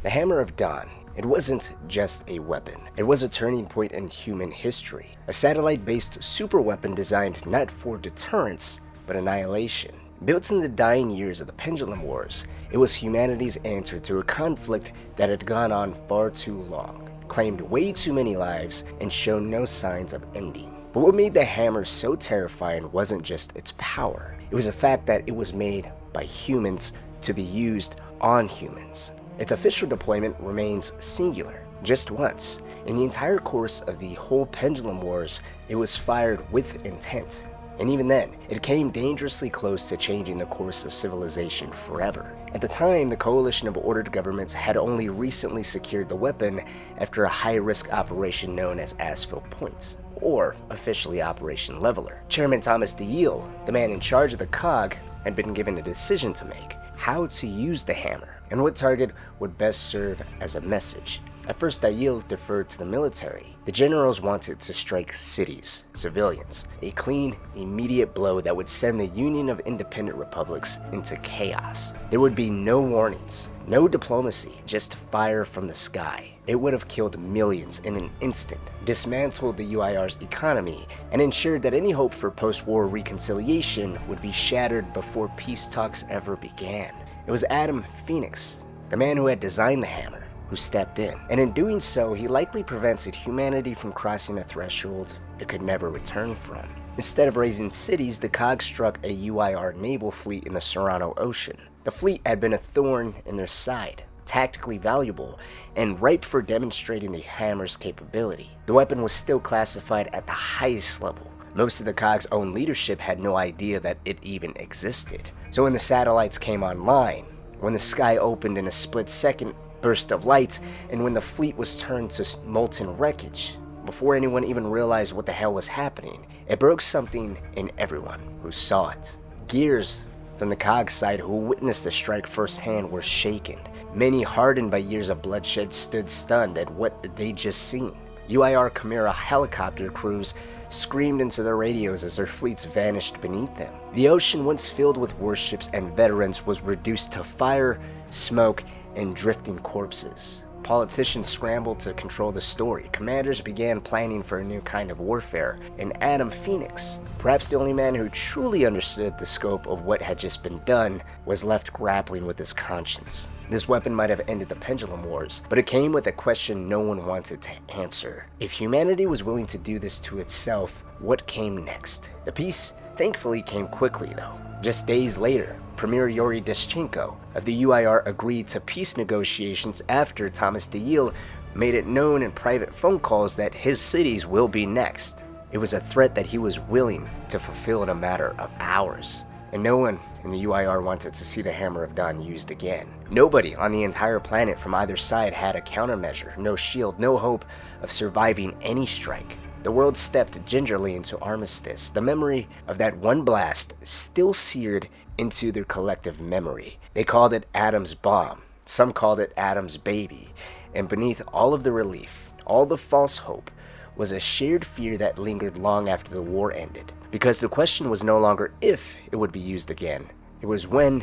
The Hammer of Dawn. It wasn't just a weapon. It was a turning point in human history. A satellite-based superweapon designed not for deterrence, but annihilation. Built in the dying years of the Pendulum Wars, it was humanity's answer to a conflict that had gone on far too long, claimed way too many lives, and shown no signs of ending. But what made the hammer so terrifying wasn't just its power. It was the fact that it was made by humans to be used on humans. Its official deployment remains singular, just once. In the entire course of the whole Pendulum Wars, it was fired with intent. And even then, it came dangerously close to changing the course of civilization forever. At the time, the coalition of ordered governments had only recently secured the weapon after a high-risk operation known as Asphalt Point, or officially Operation Leveler. Chairman Thomas DeYille, the man in charge of the COG, had been given a decision to make: how to use the hammer, and what target would best serve as a message. At first, DeYille deferred to the military. The generals wanted to strike cities, civilians, a clean, immediate blow that would send the Union of Independent Republics into chaos. There would be no warnings, no diplomacy, just fire from the sky. It would have killed millions in an instant, dismantled the UIR's economy, and ensured that any hope for post-war reconciliation would be shattered before peace talks ever began. It was Adam Phoenix, the man who had designed the hammer, who stepped in, and in doing so, he likely prevented humanity from crossing a threshold it could never return from. Instead of raising cities, the COG struck a UIR naval fleet in the Serrano Ocean. The fleet had been a thorn in their side, tactically valuable, and ripe for demonstrating the hammer's capability. The weapon was still classified at the highest level. Most of the COG's own leadership had no idea that it even existed. So when the satellites came online, when the sky opened in a split-second burst of light, and when the fleet was turned to molten wreckage, before anyone even realized what the hell was happening, it broke something in everyone who saw it. Gears from the COG side who witnessed the strike firsthand were shaken. Many, hardened by years of bloodshed, stood stunned at what they'd just seen. UIR Chimera helicopter crews screamed into their radios as their fleets vanished beneath them. The ocean, once filled with warships and veterans, was reduced to fire, smoke, and drifting corpses. Politicians scrambled to control the story. Commanders began planning for a new kind of warfare, and Adam Phoenix, perhaps the only man who truly understood the scope of what had just been done, was left grappling with his conscience. This weapon might have ended the Pendulum Wars, but it came with a question no one wanted to answer. If humanity was willing to do this to itself, what came next? The peace, thankfully, came quickly, though. Just days later, Premier Yuri Deschenko of the UIR agreed to peace negotiations after Thomas DeYille made it known in private phone calls that his cities will be next. It was a threat that he was willing to fulfill in a matter of hours. And no one in the UIR wanted to see the Hammer of Dawn used again. Nobody on the entire planet from either side had a countermeasure, no shield, no hope of surviving any strike. The world stepped gingerly into armistice, the memory of that one blast still seared into their collective memory. They called it Adam's bomb, some called it Adam's baby, and beneath all of the relief, all the false hope, was a shared fear that lingered long after the war ended. Because the question was no longer if it would be used again, it was when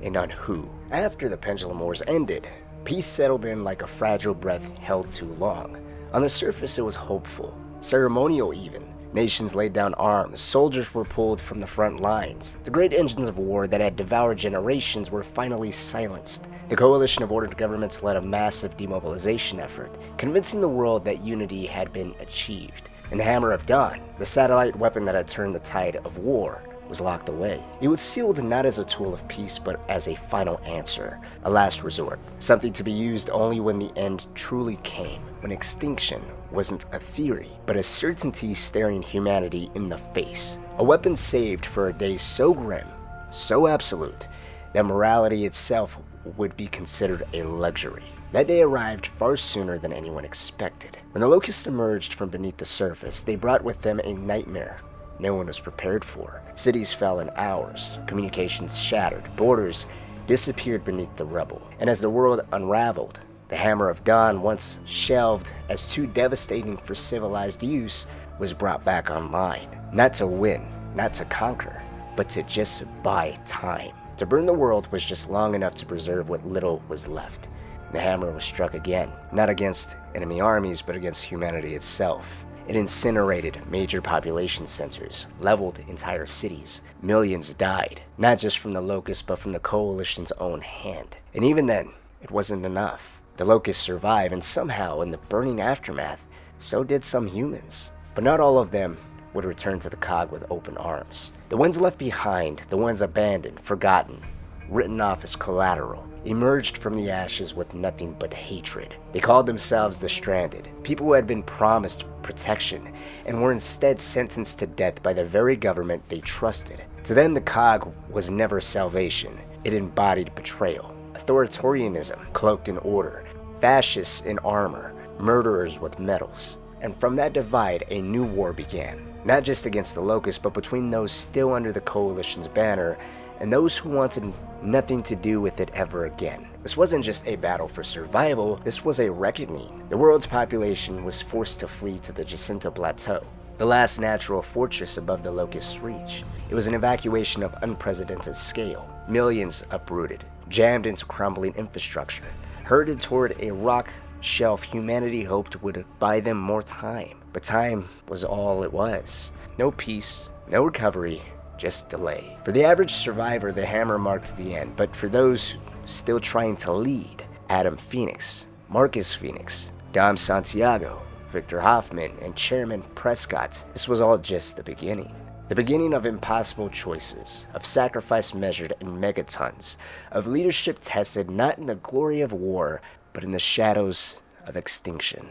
and on who. After the Pendulum Wars ended, peace settled in like a fragile breath held too long. On the surface, it was hopeful, ceremonial even. Nations laid down arms, soldiers were pulled from the front lines. The great engines of war that had devoured generations were finally silenced. The coalition of ordered governments led a massive demobilization effort, convincing the world that unity had been achieved. And the Hammer of Dawn, the satellite weapon that had turned the tide of war, was locked away. It was sealed not as a tool of peace, but as a final answer, a last resort, something to be used only when the end truly came, when extinction wasn't a theory, but a certainty staring humanity in the face. A weapon saved for a day so grim, so absolute, that morality itself would be considered a luxury. That day arrived far sooner than anyone expected. When the locusts emerged from beneath the surface, they brought with them a nightmare no one was prepared for. Cities fell in hours, communications shattered, borders disappeared beneath the rubble. And as the world unraveled, the Hammer of Dawn, once shelved as too devastating for civilized use, was brought back online. Not to win, not to conquer, but to just buy time. To burn the world was just long enough to preserve what little was left. the hammer was struck again, not against enemy armies, but against humanity itself. It incinerated major population centers, leveled entire cities. Millions died, not just from the locusts, but from the coalition's own hand. And even then, it wasn't enough. The locusts survived, and somehow, in the burning aftermath, so did some humans. But not all of them would return to the cog with open arms. The ones left behind, the ones abandoned, forgotten, written off as collateral, emerged from the ashes with nothing but hatred. They called themselves the Stranded, people who had been promised protection and were instead sentenced to death by the very government they trusted. To them, the cog was never salvation. It embodied betrayal, authoritarianism cloaked in order, fascists in armor, murderers with medals. And from that divide, a new war began, not just against the locusts, but between those still under the coalition's banner and those who wanted nothing to do with it ever again. This wasn't just a battle for survival, this was a reckoning. The world's population was forced to flee to the Jacinto Plateau, the last natural fortress above the locust's reach. It was an evacuation of unprecedented scale. Millions uprooted, jammed into crumbling infrastructure, herded toward a rock shelf humanity hoped would buy them more time. But time was all it was. No peace, no recovery, just delay. For the average survivor, the hammer marked the end, but for those still trying to lead, Adam Phoenix, Marcus Phoenix, Dom Santiago, Victor Hoffman, and Chairman Prescott, this was all just the beginning. The beginning of impossible choices, of sacrifice measured in megatons, of leadership tested not in the glory of war, but in the shadows of extinction.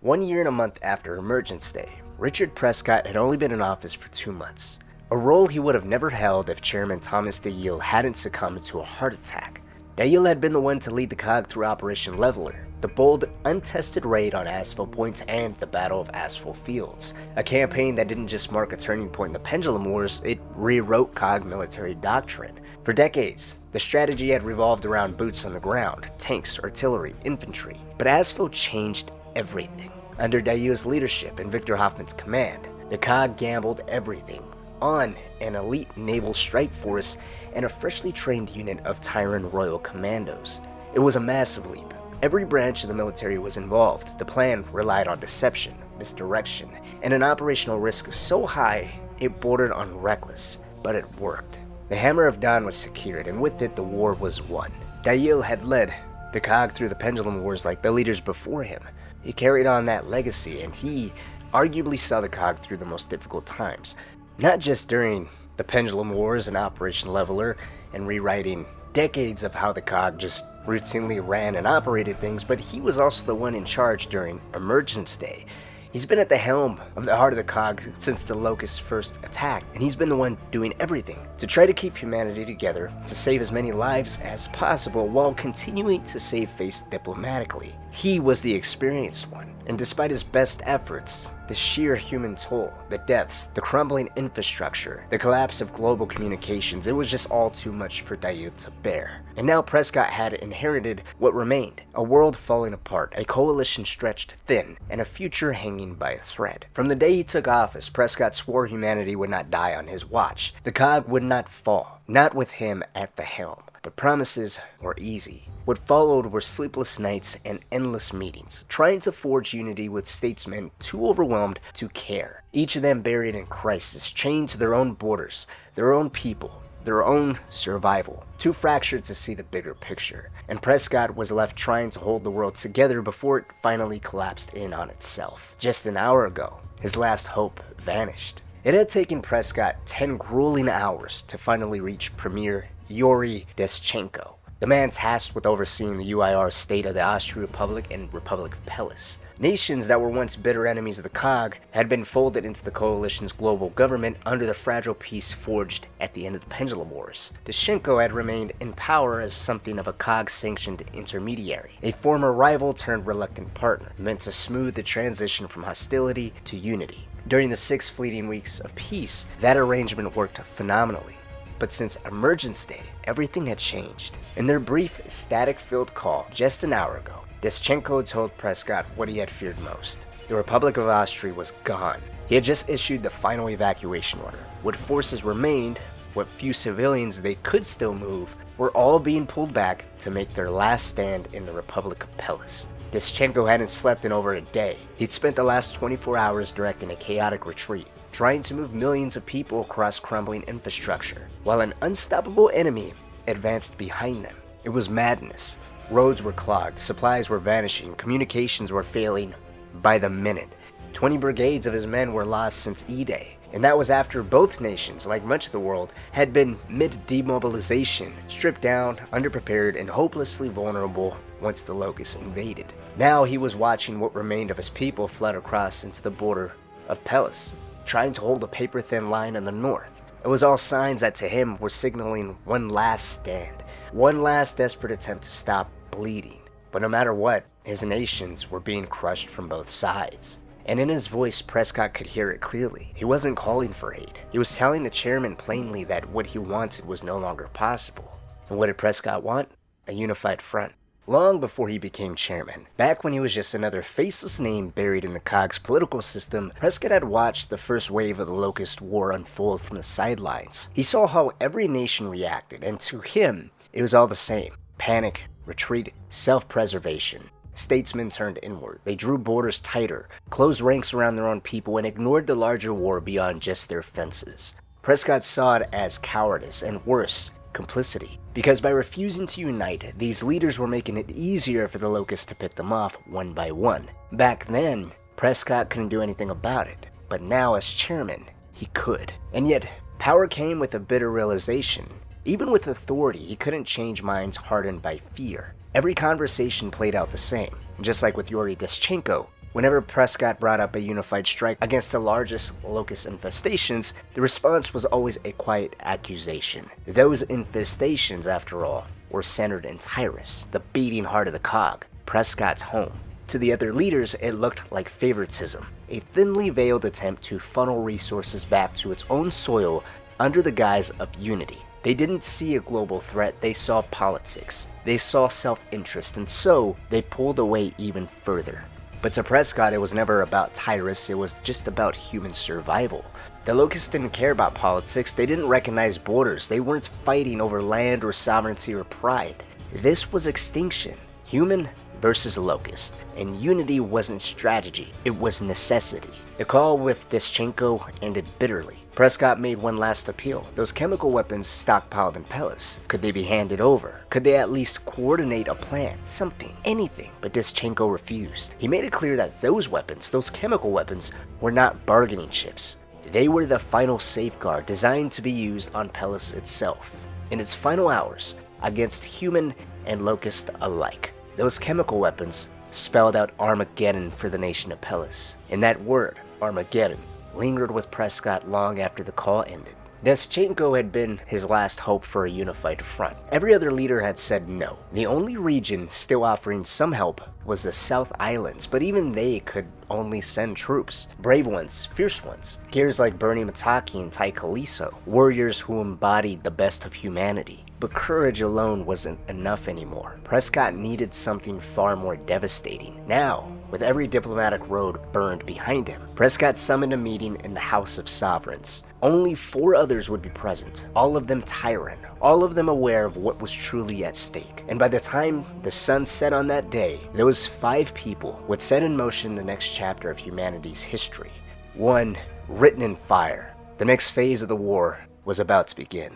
1 year and a month after Emergence Day, Richard Prescott had only been in office for 2 months, a role he would have never held if Chairman Thomas DeYille hadn't succumbed to a heart attack. DeYille had been the one to lead the cog through Operation Leveler, the bold, untested raid on Asphalt Points and the Battle of Asphalt Fields, a campaign that didn't just mark a turning point in the Pendulum Wars, it rewrote cog military doctrine. For decades, the strategy had revolved around boots on the ground, tanks, artillery, infantry, but Asphalt changed everything. Under DeYille's leadership and Victor Hoffman's command, the cog gambled everything on an elite naval strike force and a freshly trained unit of Tyrant Royal Commandos. It was a massive leap. Every branch of the military was involved. The plan relied on deception, misdirection, and an operational risk so high it bordered on reckless, but it worked. The Hammer of Dawn was secured, and with it the war was won. DeYille had led the cog through the Pendulum Wars like the leaders before him. He carried on that legacy, and he arguably saw the cog through the most difficult times, not just during the Pendulum Wars and Operation Leveler and rewriting decades of how the cog just routinely ran and operated things, but he was also the one in charge during Emergence Day. He's been at the helm of the heart of the cog since the Locust's first attack, and he's been the one doing everything to try to keep humanity together, to save as many lives as possible while continuing to save face diplomatically. He was the experienced one, and despite his best efforts, the sheer human toll, the deaths, the crumbling infrastructure, the collapse of global communications, it was just all too much for DeYille to bear. And now Prescott had inherited what remained, a world falling apart, a coalition stretched thin, and a future hanging by a thread. From the day he took office, Prescott swore humanity would not die on his watch. The cog would not fall, not with him at the helm. But promises were easy. What followed were sleepless nights and endless meetings, trying to forge unity with statesmen too overwhelmed to care. Each of them buried in crisis, chained to their own borders, their own people, their own survival, too fractured to see the bigger picture. And Prescott was left trying to hold the world together before it finally collapsed in on itself. Just an hour ago, his last hope vanished. It had taken Prescott 10 grueling hours to finally reach Premier Yuri Deschenko, the man tasked with overseeing the UIR state of the Austrian Republic and Republic of Pelis. Nations that were once bitter enemies of the cog had been folded into the coalition's global government under the fragile peace forged at the end of the Pendulum Wars. Deschenko had remained in power as something of a cog-sanctioned intermediary, a former rival turned reluctant partner, meant to smooth the transition from hostility to unity. During the 6 fleeting weeks of peace, that arrangement worked phenomenally. But since Emergence Day, everything had changed. In their brief, static-filled call just an hour ago, Deschenko told Prescott what he had feared most. The Republic of Austria was gone. He had just issued the final evacuation order. What forces remained what few civilians they could still move were all being pulled back to make their last stand in the Republic of Pelis. Deschenko hadn't slept in over a day. He'd spent the last 24 hours directing a chaotic retreat, trying to move millions of people across crumbling infrastructure, while an unstoppable enemy advanced behind them. It was madness. Roads were clogged, supplies were vanishing, communications were failing by the minute. 20 brigades of his men were lost since E-Day, and that was after both nations, like much of the world, had been mid-demobilization, stripped down, underprepared, and hopelessly vulnerable once the Locusts invaded. Now he was watching what remained of his people flood across into the border of Pelis, trying to hold a paper-thin line in the north. It was all signs that to him were signaling one last stand, one last desperate attempt to stop bleeding. But no matter what, his nations were being crushed from both sides. And in his voice, Prescott could hear it clearly. He wasn't calling for aid. He was telling the chairman plainly that what he wanted was no longer possible. And what did Prescott want? A unified front. Long before he became chairman, back when he was just another faceless name buried in the COG's political system, Prescott had watched the first wave of the Locust War unfold from the sidelines. He saw how every nation reacted, and to him, it was all the same. Panic, retreat, self-preservation. Statesmen turned inward. They drew borders tighter, closed ranks around their own people, and ignored the larger war beyond just their fences. Prescott saw it as cowardice and, worse, complicity. Because by refusing to unite, these leaders were making it easier for the Locusts to pick them off one by one. Back then, Prescott couldn't do anything about it. But now, as chairman, he could. And yet, power came with a bitter realization. Even with authority, he couldn't change minds hardened by fear. Every conversation played out the same. Just like with Yuri Deschenko, whenever Prescott brought up a unified strike against the largest locust infestations, the response was always a quiet accusation. Those infestations, after all, were centered in Tyrus, the beating heart of the COG, Prescott's home. To the other leaders, it looked like favoritism, a thinly veiled attempt to funnel resources back to its own soil under the guise of unity. They didn't see a global threat, they saw politics. They saw self-interest, and so they pulled away even further. But to Prescott, it was never about Tyrus, it was just about human survival. The Locusts didn't care about politics, they didn't recognize borders, they weren't fighting over land or sovereignty or pride. This was extinction, human versus Locust, and unity wasn't strategy, it was necessity. The call with Deschenko ended bitterly. Prescott made one last appeal. Those chemical weapons stockpiled in Pelis, could they be handed over? Could they at least coordinate a plan? Something, anything. But Deschenko refused. He made it clear that those weapons, those chemical weapons, were not bargaining chips. They were the final safeguard designed to be used on Pelis itself, in its final hours, against human and Locust alike. Those chemical weapons spelled out Armageddon for the nation of Pelis. And that word, Armageddon, lingered with Prescott long after the call ended. Deschenko had been his last hope for a unified front. Every other leader had said no. The only region still offering some help was the South Islands, but even they could only send troops. Brave ones, fierce ones. Gears like Bernie Mataki and Tai Kaliso, warriors who embodied the best of humanity. But courage alone wasn't enough anymore. Prescott needed something far more devastating. Now, with every diplomatic road burned behind him, Prescott summoned a meeting in the House of Sovereigns. Only 4 others would be present, all of them Tyran, all of them aware of what was truly at stake. And by the time the sun set on that day, those 5 people would set in motion the next chapter of humanity's history. One written in fire. The next phase of the war was about to begin.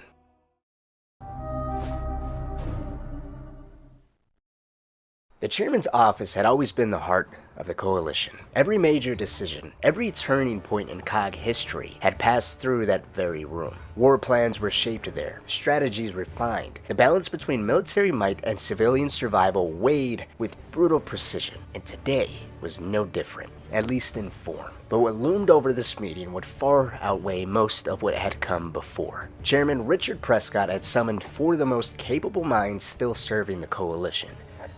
The chairman's office had always been the heart of the coalition. Every major decision, every turning point in COG history had passed through that very room. War plans were shaped there, strategies refined. The balance between military might and civilian survival weighed with brutal precision, and today was no different, at least in form. But what loomed over this meeting would far outweigh most of what had come before. Chairman Richard Prescott had summoned 4 of the most capable minds still serving the coalition.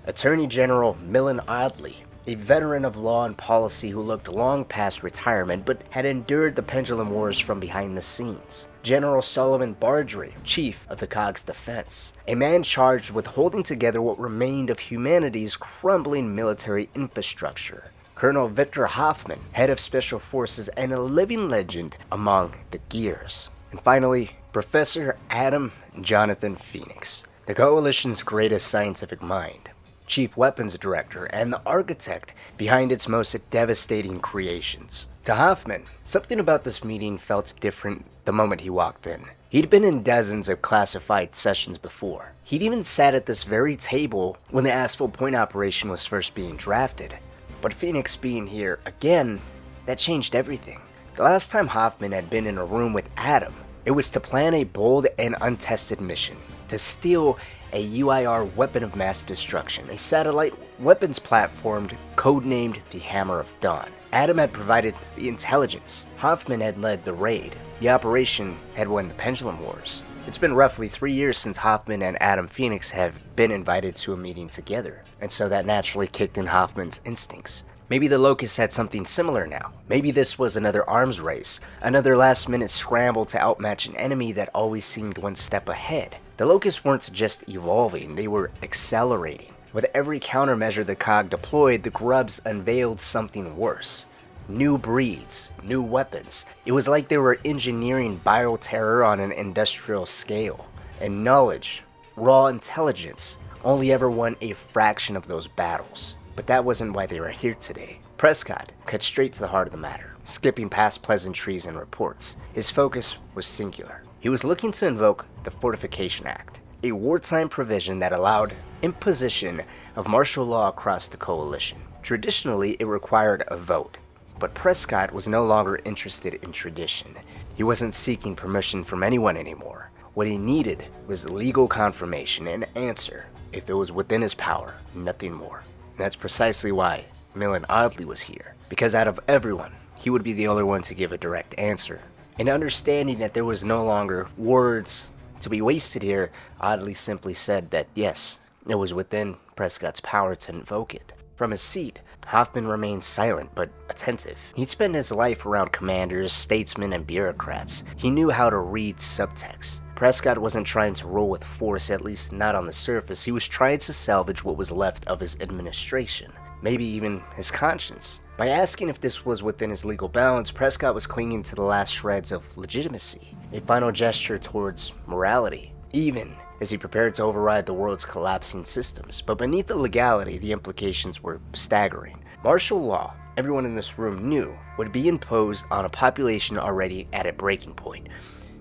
Attorney General Millen Audley, a veteran of law and policy who looked long past retirement but had endured the pendulum wars from behind the scenes. General Solomon Bardry, chief of the COG's defense, a man charged with holding together what remained of humanity's crumbling military infrastructure. Colonel Victor Hoffman, head of special forces and a living legend among the Gears. And finally, Professor Adam Jonathan Phoenix, the Coalition's greatest scientific mind, chief weapons director, and the architect behind its most devastating creations. To Hoffman, something about this meeting felt different the moment he walked in. He'd been in dozens of classified sessions before. He'd even sat at this very table when the Asphalt Point operation was first being drafted. But Phoenix being here again, that changed everything. The last time Hoffman had been in a room with Adam, it was to plan a bold and untested mission, to steal a UIR weapon of mass destruction, a satellite weapons platform codenamed the Hammer of Dawn. Adam had provided the intelligence. Hoffman had led the raid. The operation had won the Pendulum Wars. It's been roughly 3 years since Hoffman and Adam Phoenix have been invited to a meeting together, and so that naturally kicked in Hoffman's instincts. Maybe the Locusts had something similar now. Maybe this was another arms race, another last-minute scramble to outmatch an enemy that always seemed one step ahead. The Locusts weren't just evolving, they were accelerating. With every countermeasure the COG deployed, the Grubs unveiled something worse. New breeds, new weapons. It was like they were engineering bioterror on an industrial scale. And knowledge, raw intelligence, only ever won a fraction of those battles. But that wasn't why they were here today. Prescott cut straight to the heart of the matter, skipping past pleasantries and reports. His focus was singular. He was looking to invoke the Fortification Act, a wartime provision that allowed imposition of martial law across the Coalition. Traditionally, it required a vote, but Prescott was no longer interested in tradition. He wasn't seeking permission from anyone anymore. What he needed was legal confirmation, an answer, if it was within his power, nothing more. And that's precisely why Millen Audley was here, because out of everyone, he would be the only one to give a direct answer. And understanding that there was no longer words to be wasted here, Audley simply said that yes, it was within Prescott's power to invoke it. From his seat, Hoffman remained silent but attentive. He'd spent his life around commanders, statesmen, and bureaucrats. He knew how to read subtext. Prescott wasn't trying to rule with force, at least not on the surface. He was trying to salvage what was left of his administration, maybe even his conscience. By asking if this was within his legal bounds, Prescott was clinging to the last shreds of legitimacy, a final gesture towards morality, even as he prepared to override the world's collapsing systems. But beneath the legality, the implications were staggering. Martial law, everyone in this room knew, would be imposed on a population already at a breaking point.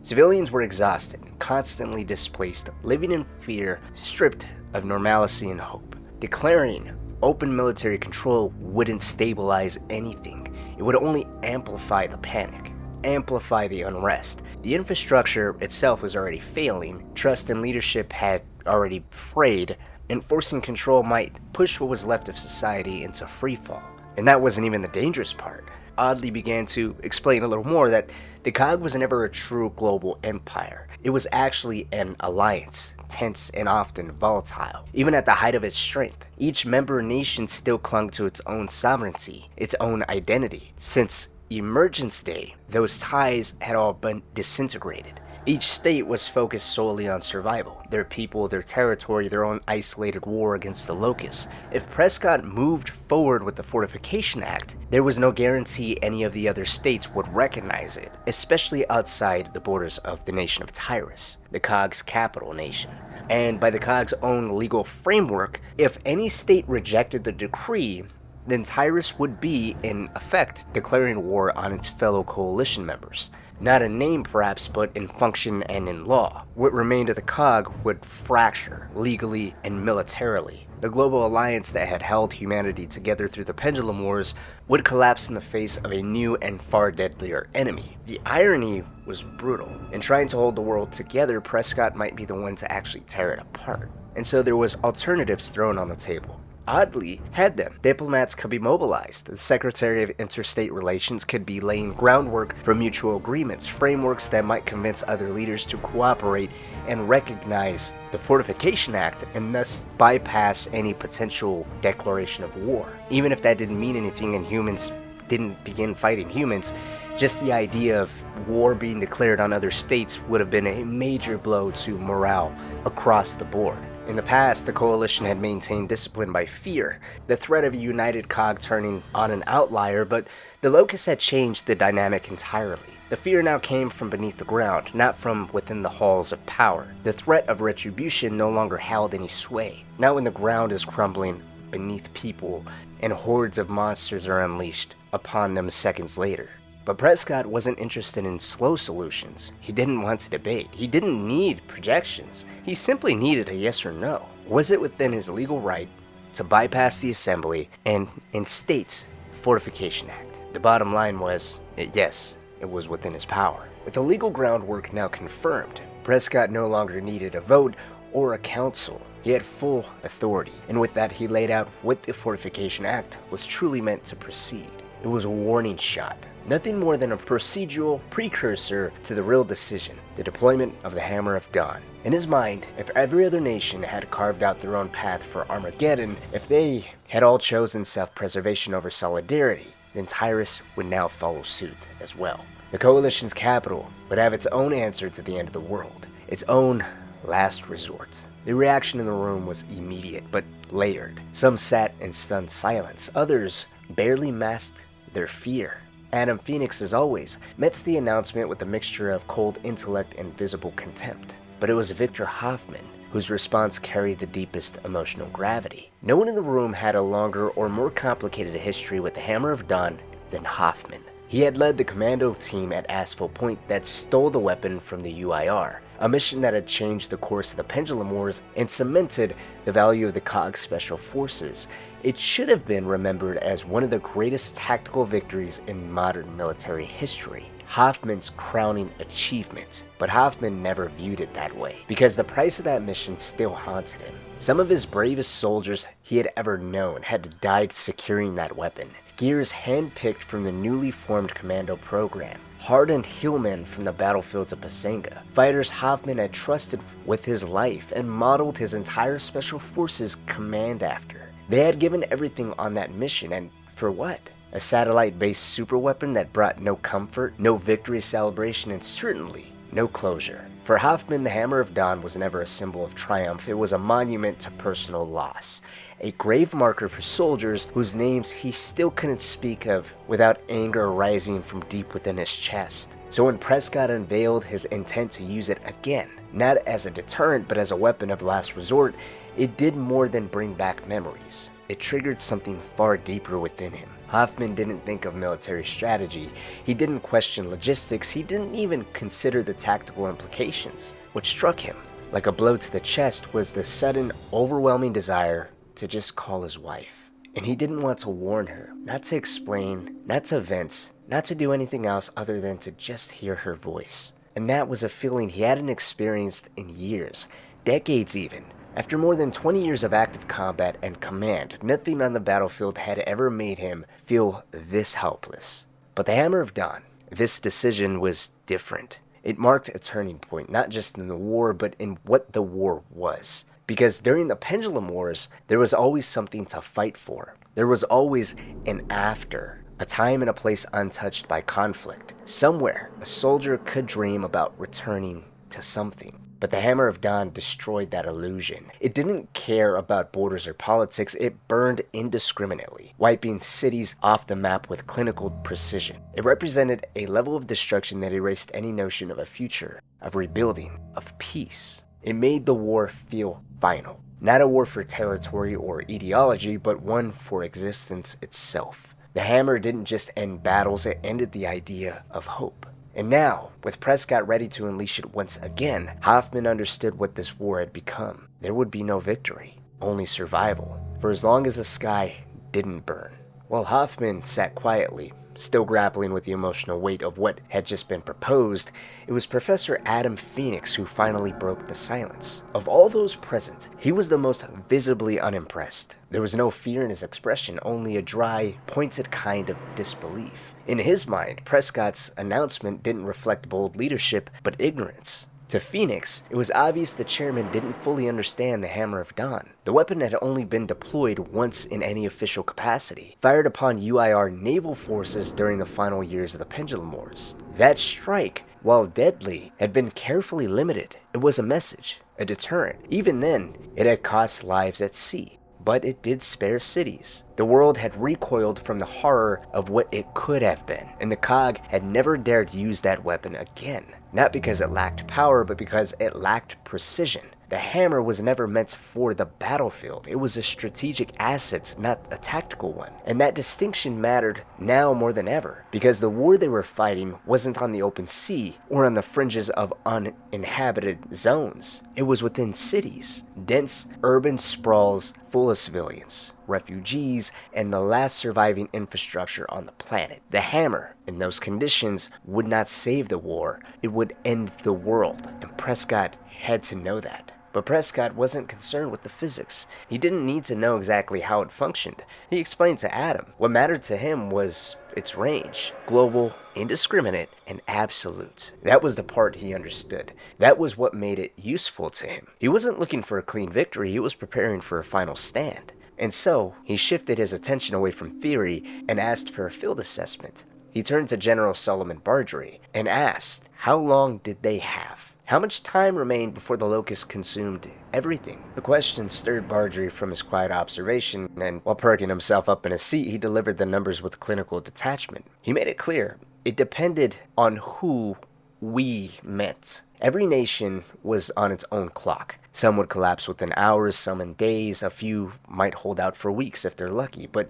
Civilians were exhausted, constantly displaced, living in fear, stripped of normalcy and hope. Declaring open military control wouldn't stabilize anything. It would only amplify the panic, amplify the unrest. The infrastructure itself was already failing, trust and leadership had already frayed, enforcing control might push what was left of society into freefall. And that wasn't even the dangerous part. Audley began to explain a little more that the COG was never a true global empire. It was actually an alliance, tense and often volatile. Even at the height of its strength, each member nation still clung to its own sovereignty, its own identity. Since Emergence Day, those ties had all been disintegrated. Each state was focused solely on survival, their people, their territory, their own isolated war against the Locusts. If Prescott moved forward with the Fortification Act, there was no guarantee any of the other states would recognize it, especially outside the borders of the nation of Tyrus, the COG's capital nation. And by the COG's own legal framework, if any state rejected the decree, then Tyrus would be, in effect, declaring war on its fellow coalition members. Not in name perhaps, but in function and in law. What remained of the COG would fracture, legally and militarily. The global alliance that had held humanity together through the Pendulum Wars would collapse in the face of a new and far deadlier enemy. The irony was brutal. In trying to hold the world together, Prescott might be the one to actually tear it apart. And so there was alternatives thrown on the table. Audley had them. Diplomats could be mobilized. The Secretary of Interstate Relations could be laying groundwork for mutual agreements, frameworks that might convince other leaders to cooperate and recognize the Fortification Act and thus bypass any potential declaration of war. Even if that didn't mean anything and humans didn't begin fighting humans, just the idea of war being declared on other states would have been a major blow to morale across the board. In the past, the Coalition had maintained discipline by fear, the threat of a united COG turning on an outlier, but the Locusts had changed the dynamic entirely. The fear now came from beneath the ground, not from within the halls of power. The threat of retribution no longer held any sway. Not when the ground is crumbling beneath people and hordes of monsters are unleashed upon them seconds later. But Prescott wasn't interested in slow solutions. He didn't want to debate. He didn't need projections. He simply needed a yes or no. Was it within his legal right to bypass the assembly and instate the Fortification Act? The bottom line was, yes, it was within his power. With the legal groundwork now confirmed, Prescott no longer needed a vote or a council. He had full authority, and with that he laid out what the Fortification Act was truly meant to proceed. It was a warning shot, nothing more than a procedural precursor to the real decision, the deployment of the Hammer of Dawn. In his mind, if every other nation had carved out their own path for Armageddon, if they had all chosen self-preservation over solidarity, then Tyrus would now follow suit as well. The Coalition's capital would have its own answer to the end of the world, its own last resort. The reaction in the room was immediate, but layered. Some sat in stunned silence, others barely masked their fear. Adam Phoenix, as always, met the announcement with a mixture of cold intellect and visible contempt. But it was Victor Hoffman whose response carried the deepest emotional gravity. No one in the room had a longer or more complicated history with the Hammer of Dawn than Hoffman. He had led the commando team at Asphalt Point that stole the weapon from the UIR, a mission that had changed the course of the Pendulum Wars and cemented the value of the COG Special Forces. It should have been remembered as one of the greatest tactical victories in modern military history, Hoffman's crowning achievement. But Hoffman never viewed it that way, because the price of that mission still haunted him. Some of his bravest soldiers he had ever known had died securing that weapon. Gears handpicked from the newly formed commando program, hardened hillmen from the battlefields of Pasenga, fighters Hoffman had trusted with his life and modeled his entire Special Forces command after. They had given everything on that mission, and for what? A satellite-based superweapon that brought no comfort, no victory celebration, and certainly no closure. For Hoffman, the Hammer of Dawn was never a symbol of triumph. It was a monument to personal loss, a grave marker for soldiers whose names he still couldn't speak of without anger rising from deep within his chest. So when Prescott unveiled his intent to use it again, not as a deterrent but as a weapon of last resort, it did more than bring back memories. It triggered something far deeper within him. Hoffman didn't think of military strategy. He didn't question logistics. He didn't even consider the tactical implications. What struck him like a blow to the chest was the sudden, overwhelming desire to just call his wife. And he didn't want to warn her, not to explain, not to vent, not to do anything else other than to just hear her voice. And that was a feeling he hadn't experienced in years, decades even. After more than 20 years of active combat and command, nothing on the battlefield had ever made him feel this helpless. But the Hammer of Dawn, this decision was different. It marked a turning point, not just in the war, but in what the war was. Because during the Pendulum Wars, there was always something to fight for. There was always an after, a time and a place untouched by conflict. Somewhere, a soldier could dream about returning to something. But the Hammer of Dawn destroyed that illusion. It didn't care about borders or politics. It burned indiscriminately, wiping cities off the map with clinical precision. It represented a level of destruction that erased any notion of a future, of rebuilding, of peace. It made the war feel final. Not a war for territory or ideology, but one for existence itself. The hammer didn't just end battles, it ended the idea of hope. And now, with Prescott ready to unleash it once again, Hoffman understood what this war had become. There would be no victory, only survival, for as long as the sky didn't burn. While Hoffman sat quietly, still grappling with the emotional weight of what had just been proposed, it was Professor Adam Phoenix who finally broke the silence. Of all those present, he was the most visibly unimpressed. There was no fear in his expression, only a dry, pointed kind of disbelief. In his mind, Prescott's announcement didn't reflect bold leadership, but ignorance. To Phoenix, it was obvious the chairman didn't fully understand the Hammer of Dawn. The weapon had only been deployed once in any official capacity, fired upon UIR naval forces during the final years of the Pendulum Wars. That strike, while deadly, had been carefully limited. It was a message, a deterrent. Even then, it had cost lives at sea. but it did spare cities. The world had recoiled from the horror of what it could have been, and the Cog had never dared use that weapon again. Not because it lacked power, but because it lacked precision. The hammer was never meant for the battlefield. It was a strategic asset, not a tactical one. And that distinction mattered now more than ever, because the war they were fighting wasn't on the open sea or on the fringes of uninhabited zones. It was within cities, dense urban sprawls full of civilians, refugees, and the last surviving infrastructure on the planet. The hammer, in those conditions, would not save the war. It would end the world, and Prescott had to know that. But Prescott wasn't concerned with the physics. He didn't need to know exactly how it functioned. He explained to Adam. What mattered to him was its range. Global, indiscriminate, and absolute. That was the part he understood. That was what made it useful to him. He wasn't looking for a clean victory. He was preparing for a final stand. And so, he shifted his attention away from theory and asked for a field assessment. He turned to General Solomon Bardry and asked, how long did they have? How much time remained before the locusts consumed everything? The question stirred Bardry from his quiet observation, and while perking himself up in his seat, he delivered the numbers with clinical detachment. He made it clear, it depended on who we meant. Every nation was on its own clock. Some would collapse within hours, some in days, a few might hold out for weeks if they're lucky, but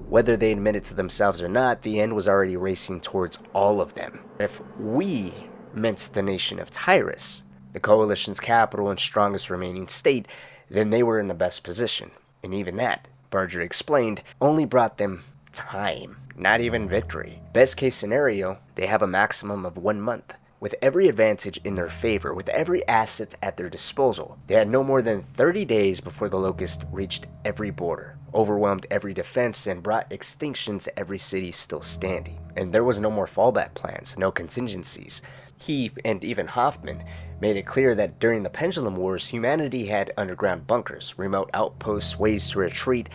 whether they admit it to themselves or not, the end was already racing towards all of them. If we meant the nation of Tyrus, the coalition's capital and strongest remaining state, then they were in the best position. And even that, Bardry explained, only brought them time, not even victory. Best case scenario, they have a maximum of 1 month. With every advantage in their favor, with every asset at their disposal, they had no more than 30 days before the locust reached every border, overwhelmed every defense, and brought extinction to every city still standing. And there was no more fallback plans, no contingencies. He, and even Hoffman, made it clear that during the Pendulum Wars, humanity had underground bunkers, remote outposts, ways to retreat,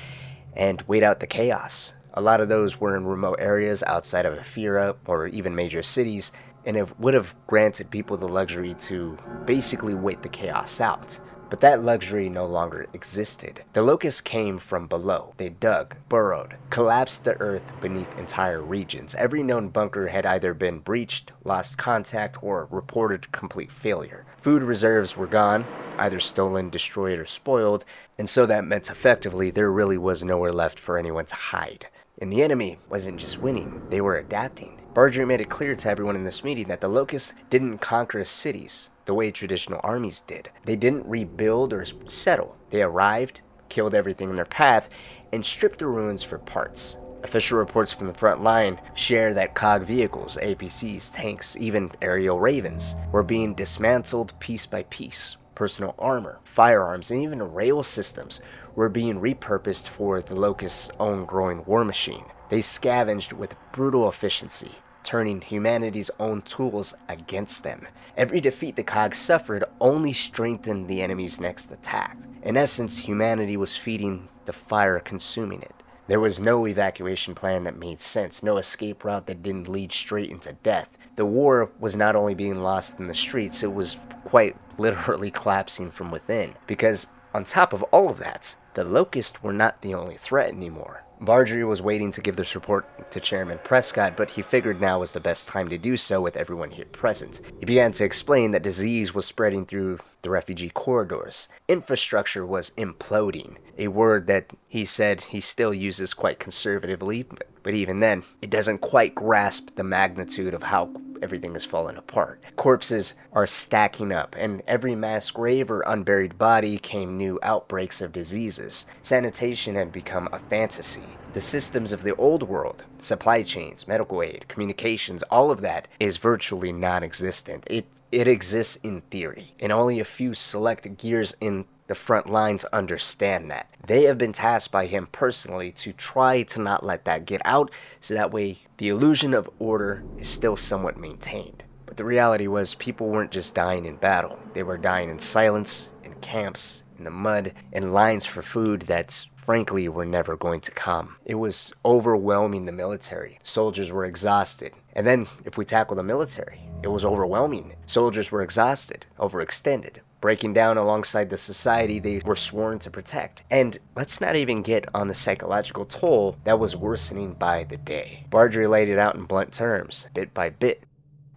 and wait out the chaos. A lot of those were in remote areas outside of Ephyra or even major cities, and it would have granted people the luxury to basically wait the chaos out. But that luxury no longer existed. The locusts came from below. They dug, burrowed, collapsed the earth beneath entire regions. Every known bunker had either been breached, lost contact, or reported complete failure. Food reserves were gone, either stolen, destroyed, or spoiled, and so that meant effectively there really was nowhere left for anyone to hide. And the enemy wasn't just winning, they were adapting. Bardry made it clear to everyone in this meeting that the locusts didn't conquer cities the way traditional armies did. They didn't rebuild or settle. They arrived, killed everything in their path, and stripped the ruins for parts. Official reports from the front line share that COG vehicles, APCs, tanks, even aerial ravens, were being dismantled piece by piece. Personal armor, firearms, and even rail systems were being repurposed for the locusts' own growing war machine. They scavenged with brutal efficiency, turning humanity's own tools against them. Every defeat the COG suffered only strengthened the enemy's next attack. In essence, humanity was feeding the fire, consuming it. There was no evacuation plan that made sense, no escape route that didn't lead straight into death. The war was not only being lost in the streets, it was quite literally collapsing from within. Because on top of all of that, the locusts were not the only threat anymore. Bardry was waiting to give this report to Chairman Prescott, but he figured now was the best time to do so with everyone here present. He began to explain that disease was spreading through the refugee corridors. Infrastructure was imploding, a word that he said he still uses quite conservatively, but even then, it doesn't quite grasp the magnitude of how everything is falling apart. Corpses are stacking up, and every mass grave or unburied body came new outbreaks of diseases. Sanitation had become a fantasy. The systems of the old world, supply chains, medical aid, communications, all of that is virtually non-existent. It exists in theory, and only a few select gears in the front lines understand that. They have been tasked by him personally to try to not let that get out, so that way the illusion of order is still somewhat maintained. But the reality was people weren't just dying in battle. They were dying in silence, in camps, in the mud, in lines for food that frankly were never going to come. It was overwhelming the military. Soldiers were exhausted. And then if we tackle the military, it was overwhelming. Soldiers were exhausted, overextended, breaking down alongside the society they were sworn to protect. And let's not even get on the psychological toll that was worsening by the day. Bardry laid it out in blunt terms, bit by bit.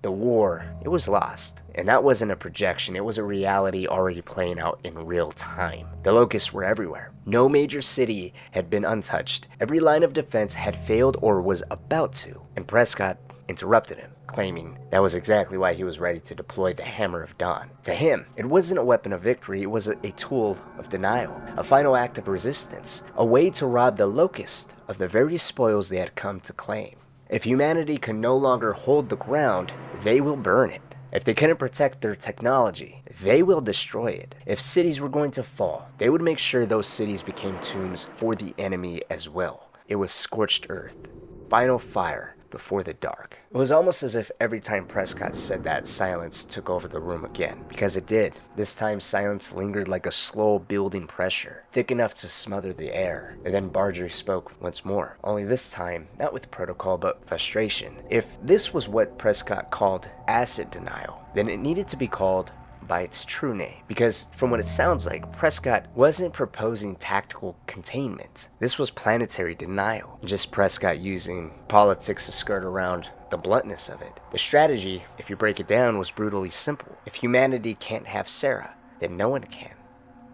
The war, it was lost. And that wasn't a projection, it was a reality already playing out in real time. The locusts were everywhere. No major city had been untouched. Every line of defense had failed or was about to. And Prescott interrupted him, claiming that was exactly why he was ready to deploy the Hammer of Dawn. To him, it wasn't a weapon of victory, it was a tool of denial, a final act of resistance, a way to rob the locust of the very spoils they had come to claim. If humanity can no longer hold the ground, they will burn it. If they couldn't protect their technology, they will destroy it. If cities were going to fall, they would make sure those cities became tombs for the enemy as well. It was scorched earth. Final fire before the dark. It was almost as if every time Prescott said that, silence took over the room again. Because it did. This time silence lingered like a slow building pressure, thick enough to smother the air. And then Bardry spoke once more, only this time not with protocol but frustration. If this was what Prescott called acid denial, then it needed to be called by its true name, because from what it sounds like, Prescott wasn't proposing tactical containment. This was planetary denial, just Prescott using politics to skirt around the bluntness of it. The strategy, if you break it down, was brutally simple. If humanity can't have Sarah, then no one can.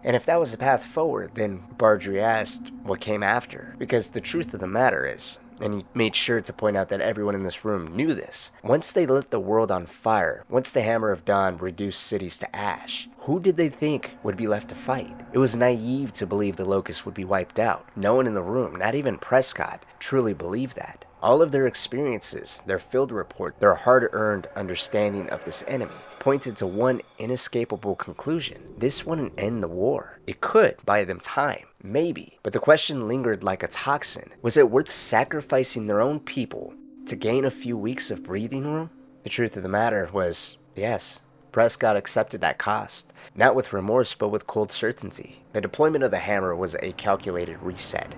And if that was the path forward, then Bardry asked what came after, because the truth of the matter is, and he made sure to point out that everyone in this room knew this, once they lit the world on fire, once the Hammer of Dawn reduced cities to ash, who did they think would be left to fight? It was naive to believe the locusts would be wiped out. No one in the room, not even Prescott, truly believed that. All of their experiences, their field report, their hard-earned understanding of this enemy, pointed to one inescapable conclusion. This wouldn't end the war. It could buy them time, maybe. But the question lingered like a toxin. Was it worth sacrificing their own people to gain a few weeks of breathing room? The truth of the matter was, yes. Prescott accepted that cost, not with remorse but with cold certainty. The deployment of the hammer was a calculated reset.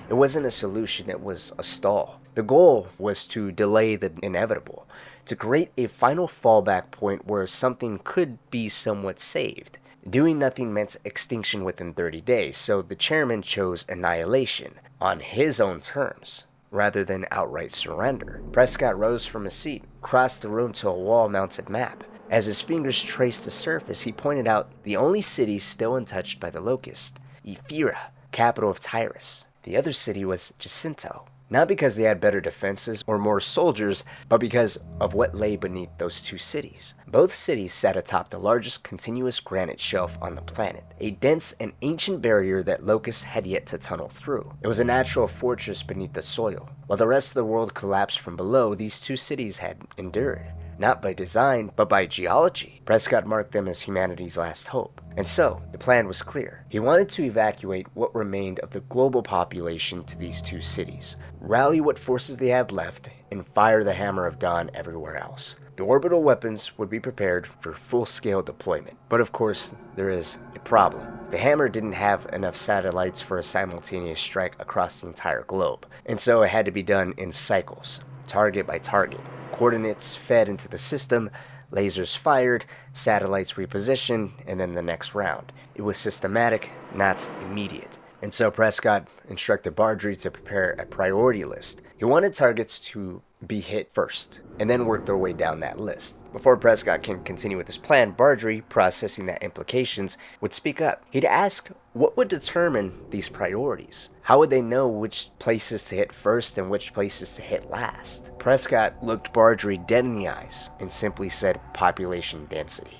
It wasn't a solution, it was a stall. The goal was to delay the inevitable, to create a final fallback point where something could be somewhat saved. Doing nothing meant extinction within 30 days, so the chairman chose annihilation on his own terms, rather than outright surrender. Prescott rose from his seat, crossed the room to a wall-mounted map. As his fingers traced the surface, he pointed out the only city still untouched by the locust, Ephira, capital of Tyrus. The other city was Jacinto. Not because they had better defenses or more soldiers, but because of what lay beneath those two cities. Both cities sat atop the largest continuous granite shelf on the planet, a dense and ancient barrier that locusts had yet to tunnel through. It was a natural fortress beneath the soil. While the rest of the world collapsed from below, these two cities had endured. Not by design, but by geology. Prescott marked them as humanity's last hope. And so, the plan was clear. He wanted to evacuate what remained of the global population to these two cities, rally what forces they had left, and fire the Hammer of Dawn everywhere else. The orbital weapons would be prepared for full-scale deployment. But of course, there is a problem. The Hammer didn't have enough satellites for a simultaneous strike across the entire globe, and so it had to be done in cycles, target by target. Coordinates fed into the system, lasers fired, satellites repositioned, and then the next round. It was systematic, not immediate. And so Prescott instructed Bardry to prepare a priority list. He wanted targets to be hit first, and then work their way down that list. Before Prescott can continue with his plan, Bardry, processing the implications, would speak up. He'd ask what would determine these priorities. How would they know which places to hit first and which places to hit last? Prescott looked Bardry dead in the eyes and simply said population density.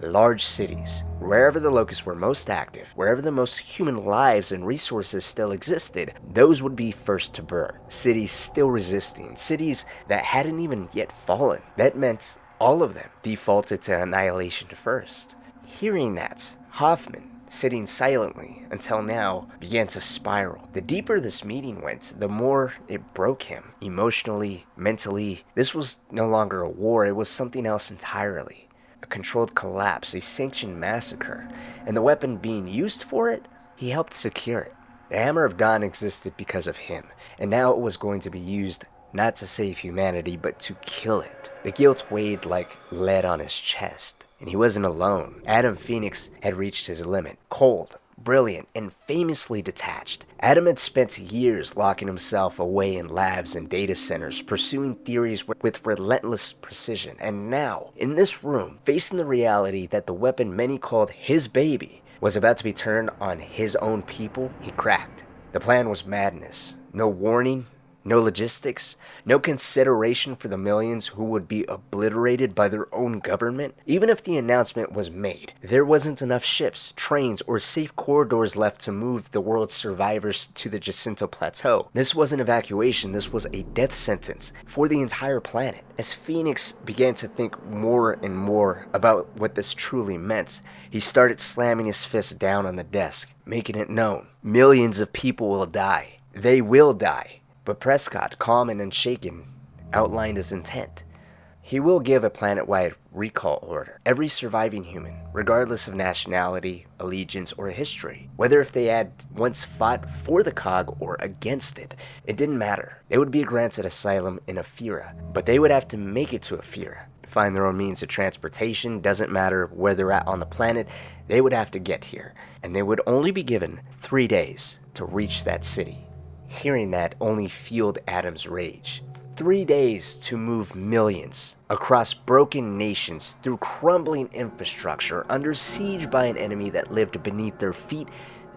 Large cities, wherever the locusts were most active, wherever the most human lives and resources still existed, those would be first to burn. Cities still resisting, cities that hadn't even yet fallen. That meant all of them defaulted to annihilation first. Hearing that, Hoffman, sitting silently until now, began to spiral. The deeper this meeting went, the more it broke him. Emotionally, mentally, this was no longer a war, it was something else entirely. A controlled collapse, a sanctioned massacre, and the weapon being used for it, he helped secure it. The Hammer of Dawn existed because of him, and now it was going to be used not to save humanity, but to kill it. The guilt weighed like lead on his chest. And he wasn't alone. Adam Phoenix had reached his limit. Cold, brilliant, and famously detached. Adam had spent years locking himself away in labs and data centers, pursuing theories with relentless precision. And now, in this room, facing the reality that the weapon many called his baby was about to be turned on his own people, he cracked. The plan was madness. No warning, no logistics, no consideration for the millions who would be obliterated by their own government. Even if the announcement was made, there wasn't enough ships, trains, or safe corridors left to move the world's survivors to the Jacinto Plateau. This wasn't evacuation, this was a death sentence for the entire planet. As Phoenix began to think more and more about what this truly meant, he started slamming his fist down on the desk, making it known. Millions of people will die. They will die. But Prescott, calm and unshaken, outlined his intent. He will give a planet-wide recall order. Every surviving human, regardless of nationality, allegiance, or history, whether if they had once fought for the cog or against it, it didn't matter. They would be granted asylum in Ephyra, but they would have to make it to Ephyra. Find their own means of transportation, doesn't matter where they're at on the planet, they would have to get here. And they would only be given 3 days to reach that city. Hearing that only fueled Adam's rage. 3 days to move millions across broken nations through crumbling infrastructure under siege by an enemy that lived beneath their feet.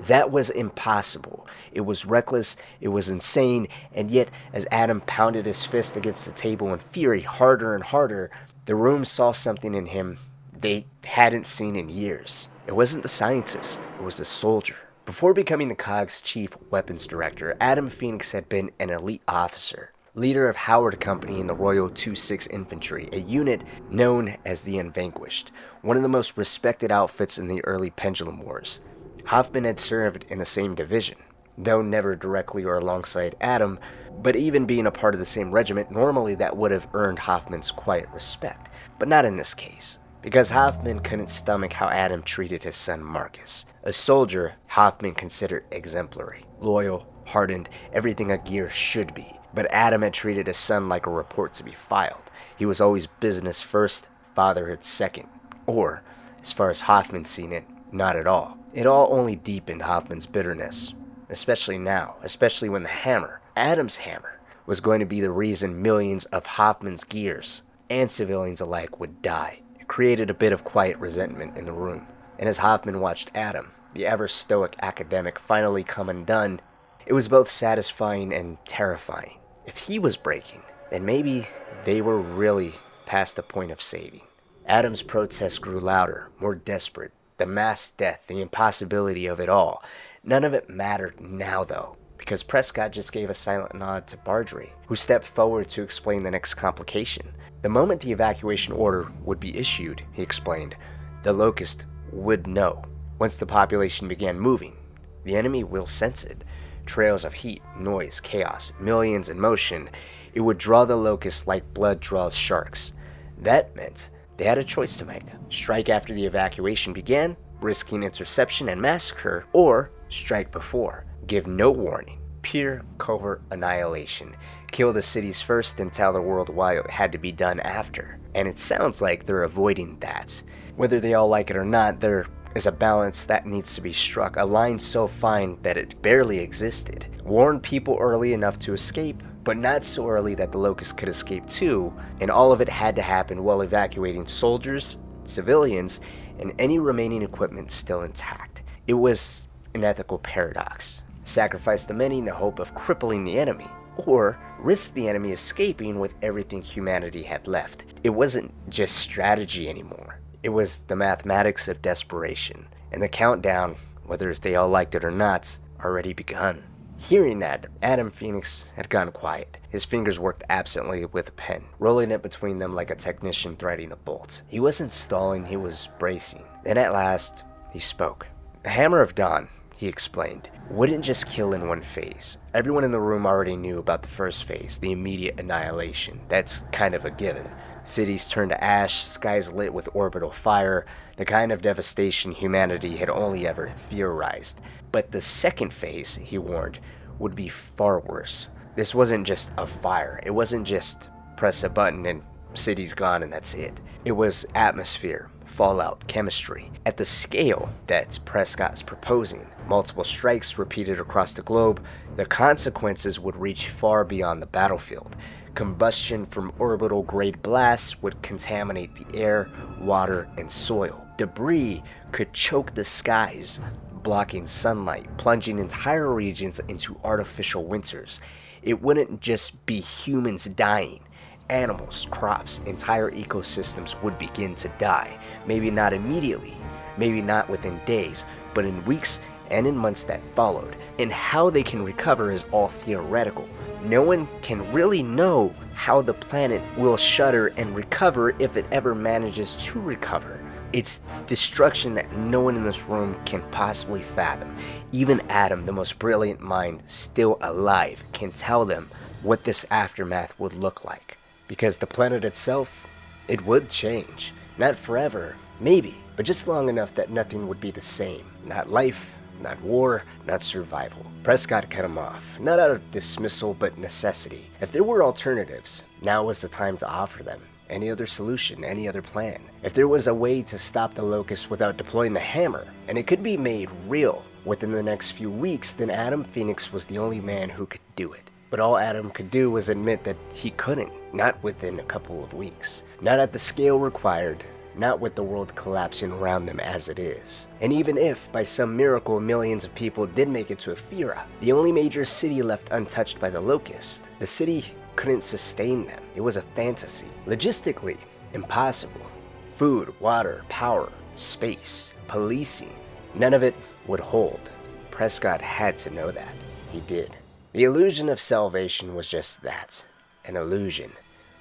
That was impossible. It was reckless, it was insane, and yet as Adam pounded his fist against the table in fury harder and harder, the room saw something in him they hadn't seen in years. It wasn't the scientist, it was the soldier. Before becoming the COG's chief weapons director, Adam Phoenix had been an elite officer, leader of Howard Company in the Royal 26 Infantry, a unit known as the Unvanquished, one of the most respected outfits in the early Pendulum Wars. Hoffman had served in the same division, though never directly or alongside Adam, but even being a part of the same regiment, normally that would have earned Hoffman's quiet respect, but not in this case. Because Hoffman couldn't stomach how Adam treated his son Marcus. A soldier, Hoffman considered exemplary, loyal, hardened, everything a gear should be. But Adam had treated his son like a report to be filed. He was always business first, fatherhood second. Or, as far as Hoffman seen it, not at all. It all only deepened Hoffman's bitterness, especially now, especially when the hammer, Adam's hammer, was going to be the reason millions of Hoffman's gears and civilians alike would die. Created a bit of quiet resentment in the room, and as Hoffman watched Adam, the ever-stoic academic, finally come undone, it was both satisfying and terrifying. If he was breaking, then maybe they were really past the point of saving. Adam's protests grew louder, more desperate. The mass death, the impossibility of it all. None of it mattered now, though, because Prescott just gave a silent nod to Bardry, who stepped forward to explain the next complication. The moment the evacuation order would be issued, he explained, the Locust would know. Once the population began moving, the enemy will sense it. Trails of heat, noise, chaos, millions in motion. It would draw the Locust like blood draws sharks. That meant they had a choice to make. Strike after the evacuation began, risking interception and massacre, or strike before. Give no warning. Pure covert annihilation. Kill the cities first and tell the world why it had to be done after. And it sounds like they're avoiding that. Whether they all like it or not, there is a balance that needs to be struck, a line so fine that it barely existed. Warn people early enough to escape, but not so early that the Locust could escape too, and all of it had to happen while evacuating soldiers, civilians, and any remaining equipment still intact. It was an ethical paradox. Sacrifice the many in the hope of crippling the enemy, or risk the enemy escaping with everything humanity had left. It wasn't just strategy anymore. It was the mathematics of desperation, and the countdown, whether if they all liked it or not, already begun. Hearing that, Adam Phoenix had gone quiet. His fingers worked absently with a pen, rolling it between them like a technician threading a bolt. He wasn't stalling, he was bracing. Then at last, he spoke. The Hammer of Dawn, he explained, wouldn't just kill in one phase. Everyone in the room already knew about the first phase, the immediate annihilation. That's kind of a given. Cities turned to ash, skies lit with orbital fire, the kind of devastation humanity had only ever theorized. But the second phase, he warned, would be far worse. This wasn't just a fire. It wasn't just press a button and city's gone and that's it. It was atmosphere, fallout, chemistry. At the scale that Prescott's proposing, multiple strikes repeated across the globe, the consequences would reach far beyond the battlefield. Combustion from orbital-grade blasts would contaminate the air, water, and soil. Debris could choke the skies, blocking sunlight, plunging entire regions into artificial winters. It wouldn't just be humans dying. Animals, crops, entire ecosystems would begin to die. Maybe not immediately, maybe not within days, but in weeks and in months that followed. And how they can recover is all theoretical. No one can really know how the planet will shudder and recover if it ever manages to recover. It's destruction that no one in this room can possibly fathom. Even Adam, the most brilliant mind still alive, can tell them what this aftermath would look like. Because the planet itself, it would change. Not forever, maybe, but just long enough that nothing would be the same. Not life, not war, not survival. Prescott cut him off, not out of dismissal, but necessity. If there were alternatives, now was the time to offer them. Any other solution, any other plan. If there was a way to stop the locust without deploying the hammer, and it could be made real within the next few weeks, then Adam Phoenix was the only man who could do it. But all Adam could do was admit that he couldn't, not within a couple of weeks. Not at the scale required, not with the world collapsing around them as it is. And even if, by some miracle, millions of people did make it to Ephyra, the only major city left untouched by the locust, the city couldn't sustain them. It was a fantasy. Logistically, impossible. Food, water, power, space, policing, none of it would hold. Prescott had to know that. He did. The illusion of salvation was just that, an illusion.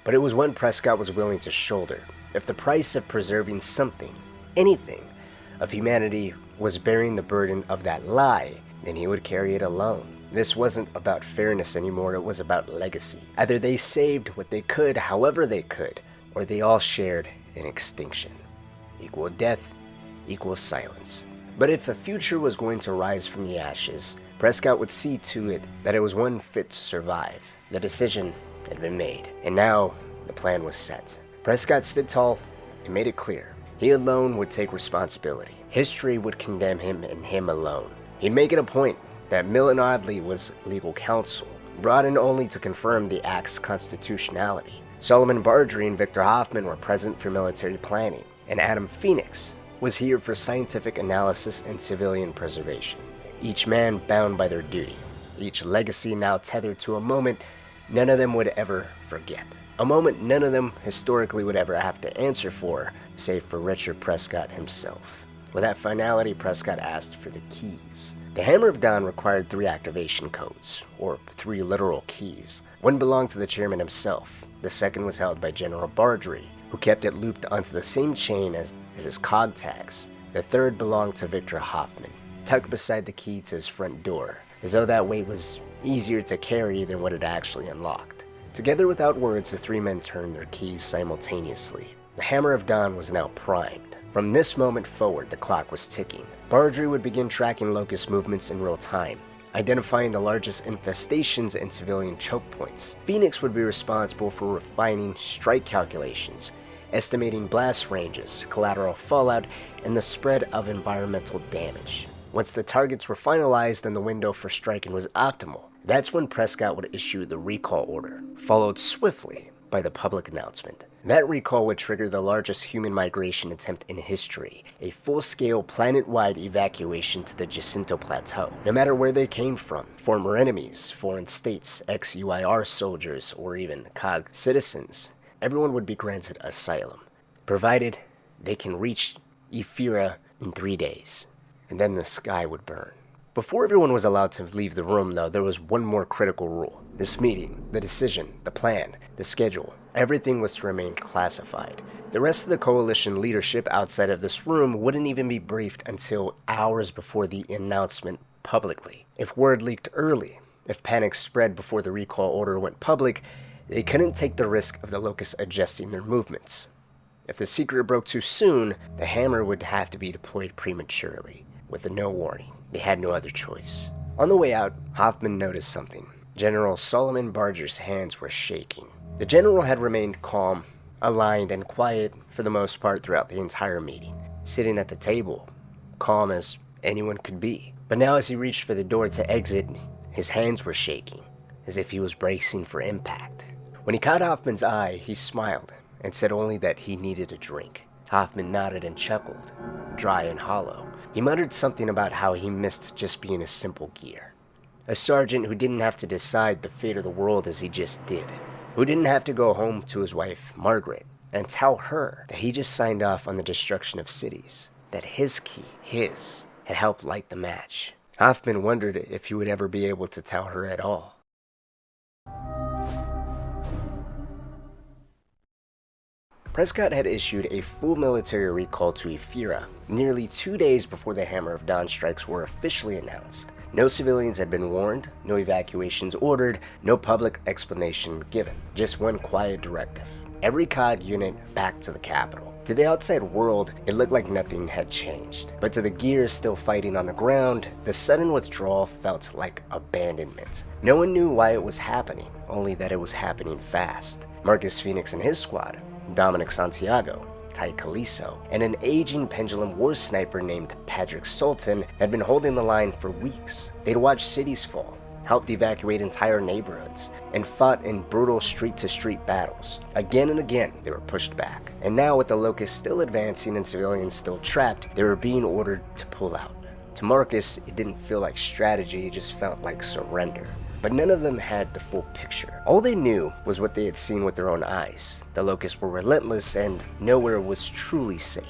But it was one Prescott was willing to shoulder. If the price of preserving something, anything, of humanity was bearing the burden of that lie, then he would carry it alone. This wasn't about fairness anymore, it was about legacy. Either they saved what they could, however they could, or they all shared in extinction. Equal death, equal silence. But if a future was going to rise from the ashes, Prescott would see to it that it was one fit to survive. The decision had been made, and now the plan was set. Prescott stood tall and made it clear. He alone would take responsibility. History would condemn him and him alone. He'd make it a point that Millen Audley was legal counsel, brought in only to confirm the act's constitutionality. Solomon Bardry and Victor Hoffman were present for military planning, and Adam Phoenix was here for scientific analysis and civilian preservation. Each man bound by their duty, each legacy now tethered to a moment none of them would ever forget. A moment none of them historically would ever have to answer for, save for Richard Prescott himself. With that finality, Prescott asked for the keys. The Hammer of Dawn required 3 activation codes, or 3 literal keys. One belonged to the chairman himself. The second was held by General Bardry, who kept it looped onto the same chain as his cog tags. The third belonged to Victor Hoffman, tucked beside the key to his front door, as though that weight was easier to carry than what it actually unlocked. Together without words, the 3 men turned their keys simultaneously. The Hammer of Dawn was now primed. From this moment forward, the clock was ticking. Bardry would begin tracking locust movements in real time, identifying the largest infestations and civilian choke points. Phoenix would be responsible for refining strike calculations, estimating blast ranges, collateral fallout, and the spread of environmental damage. Once the targets were finalized and the window for striking was optimal, that's when Prescott would issue the recall order, followed swiftly by the public announcement. That recall would trigger the largest human migration attempt in history, a full-scale planet-wide evacuation to the Jacinto Plateau. No matter where they came from, former enemies, foreign states, ex-UIR soldiers, or even COG citizens, everyone would be granted asylum, provided they can reach Ephyra in 3 days, and then the sky would burn. Before everyone was allowed to leave the room, though, there was one more critical rule. This meeting, the decision, the plan, the schedule, everything was to remain classified. The rest of the coalition leadership outside of this room wouldn't even be briefed until hours before the announcement publicly. If word leaked early, if panic spread before the recall order went public, they couldn't take the risk of the locusts adjusting their movements. If the secret broke too soon, the hammer would have to be deployed prematurely, with no warning. They had no other choice. On the way out, Hoffman noticed something. General Solomon Bardry's hands were shaking. The general had remained calm aligned and quiet for the most part throughout the entire meeting, sitting at the table, calm as anyone could be. But now as he reached for the door to exit, his hands were shaking, as if he was bracing for impact. When he caught Hoffman's eye, he smiled and said only that he needed a drink. Hoffman nodded and chuckled, dry and hollow. He muttered something about how he missed just being a simple gear. A sergeant who didn't have to decide the fate of the world as he just did. Who didn't have to go home to his wife, Margaret, and tell her that he just signed off on the destruction of cities. That his key, had helped light the match. Hoffman wondered if he would ever be able to tell her at all. Prescott had issued a full military recall to Ephyra nearly 2 days before the Hammer of Dawn strikes were officially announced. No civilians had been warned, no evacuations ordered, no public explanation given, just one quiet directive. Every COG unit back to the capital. To the outside world, it looked like nothing had changed. But to the gears still fighting on the ground, the sudden withdrawal felt like abandonment. No one knew why it was happening, only that it was happening fast. Marcus Phoenix and his squad, Dominic Santiago, Ty Caliso, and an aging pendulum war sniper named Patrick Sultan had been holding the line for weeks. They'd watched cities fall, helped evacuate entire neighborhoods, and fought in brutal street-to-street battles. Again and again, they were pushed back. And now with the Locusts still advancing and civilians still trapped, they were being ordered to pull out. To Marcus, it didn't feel like strategy, it just felt like surrender. But none of them had the full picture. All they knew was what they had seen with their own eyes. The Locusts were relentless and nowhere was truly safe.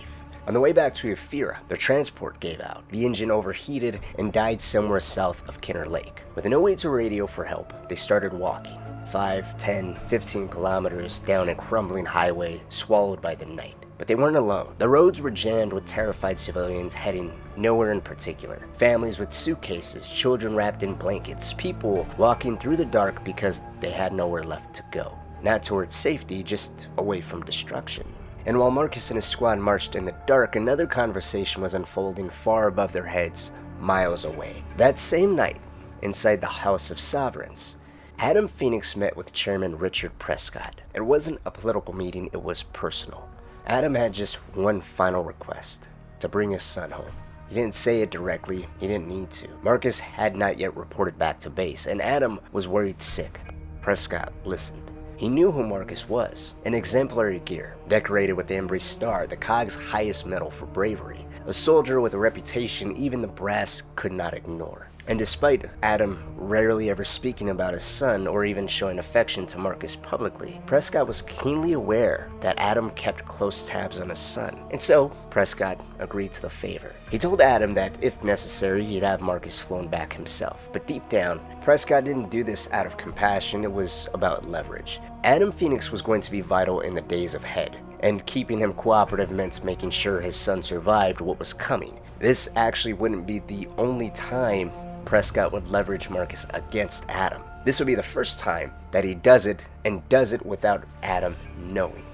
On the way back to Ephyra, their transport gave out. The engine overheated and died somewhere south of Kinner Lake. With no way to radio for help, they started walking. 5, 10, 15 kilometers down a crumbling highway swallowed by the night. But they weren't alone. The roads were jammed with terrified civilians heading nowhere in particular. Families with suitcases, children wrapped in blankets, people walking through the dark because they had nowhere left to go. Not towards safety, just away from destruction. And while Marcus and his squad marched in the dark, another conversation was unfolding far above their heads, miles away. That same night, inside the House of Sovereigns, Adam Phoenix met with Chairman Richard Prescott. It wasn't a political meeting, it was personal. Adam had just one final request, to bring his son home. He didn't say it directly, he didn't need to. Marcus had not yet reported back to base, and Adam was worried sick. Prescott listened. He knew who Marcus was, an exemplary gear, decorated with the Embry Star, the COG's highest medal for bravery, a soldier with a reputation even the brass could not ignore. And despite Adam rarely ever speaking about his son or even showing affection to Marcus publicly, Prescott was keenly aware that Adam kept close tabs on his son, and so Prescott agreed to the favor. He told Adam that if necessary, he'd have Marcus flown back himself, but deep down, Prescott didn't do this out of compassion, it was about leverage. Adam Phoenix was going to be vital in the days ahead, and keeping him cooperative meant making sure his son survived what was coming. This actually wouldn't be the only time Prescott would leverage Marcus against Adam. This would be the first time that he does it, and does it without Adam knowing.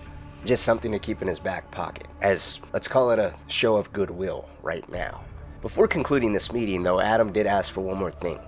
Just something to keep in his back pocket, as let's call it a show of goodwill right now. Before concluding this meeting though, Adam did ask for one more thing.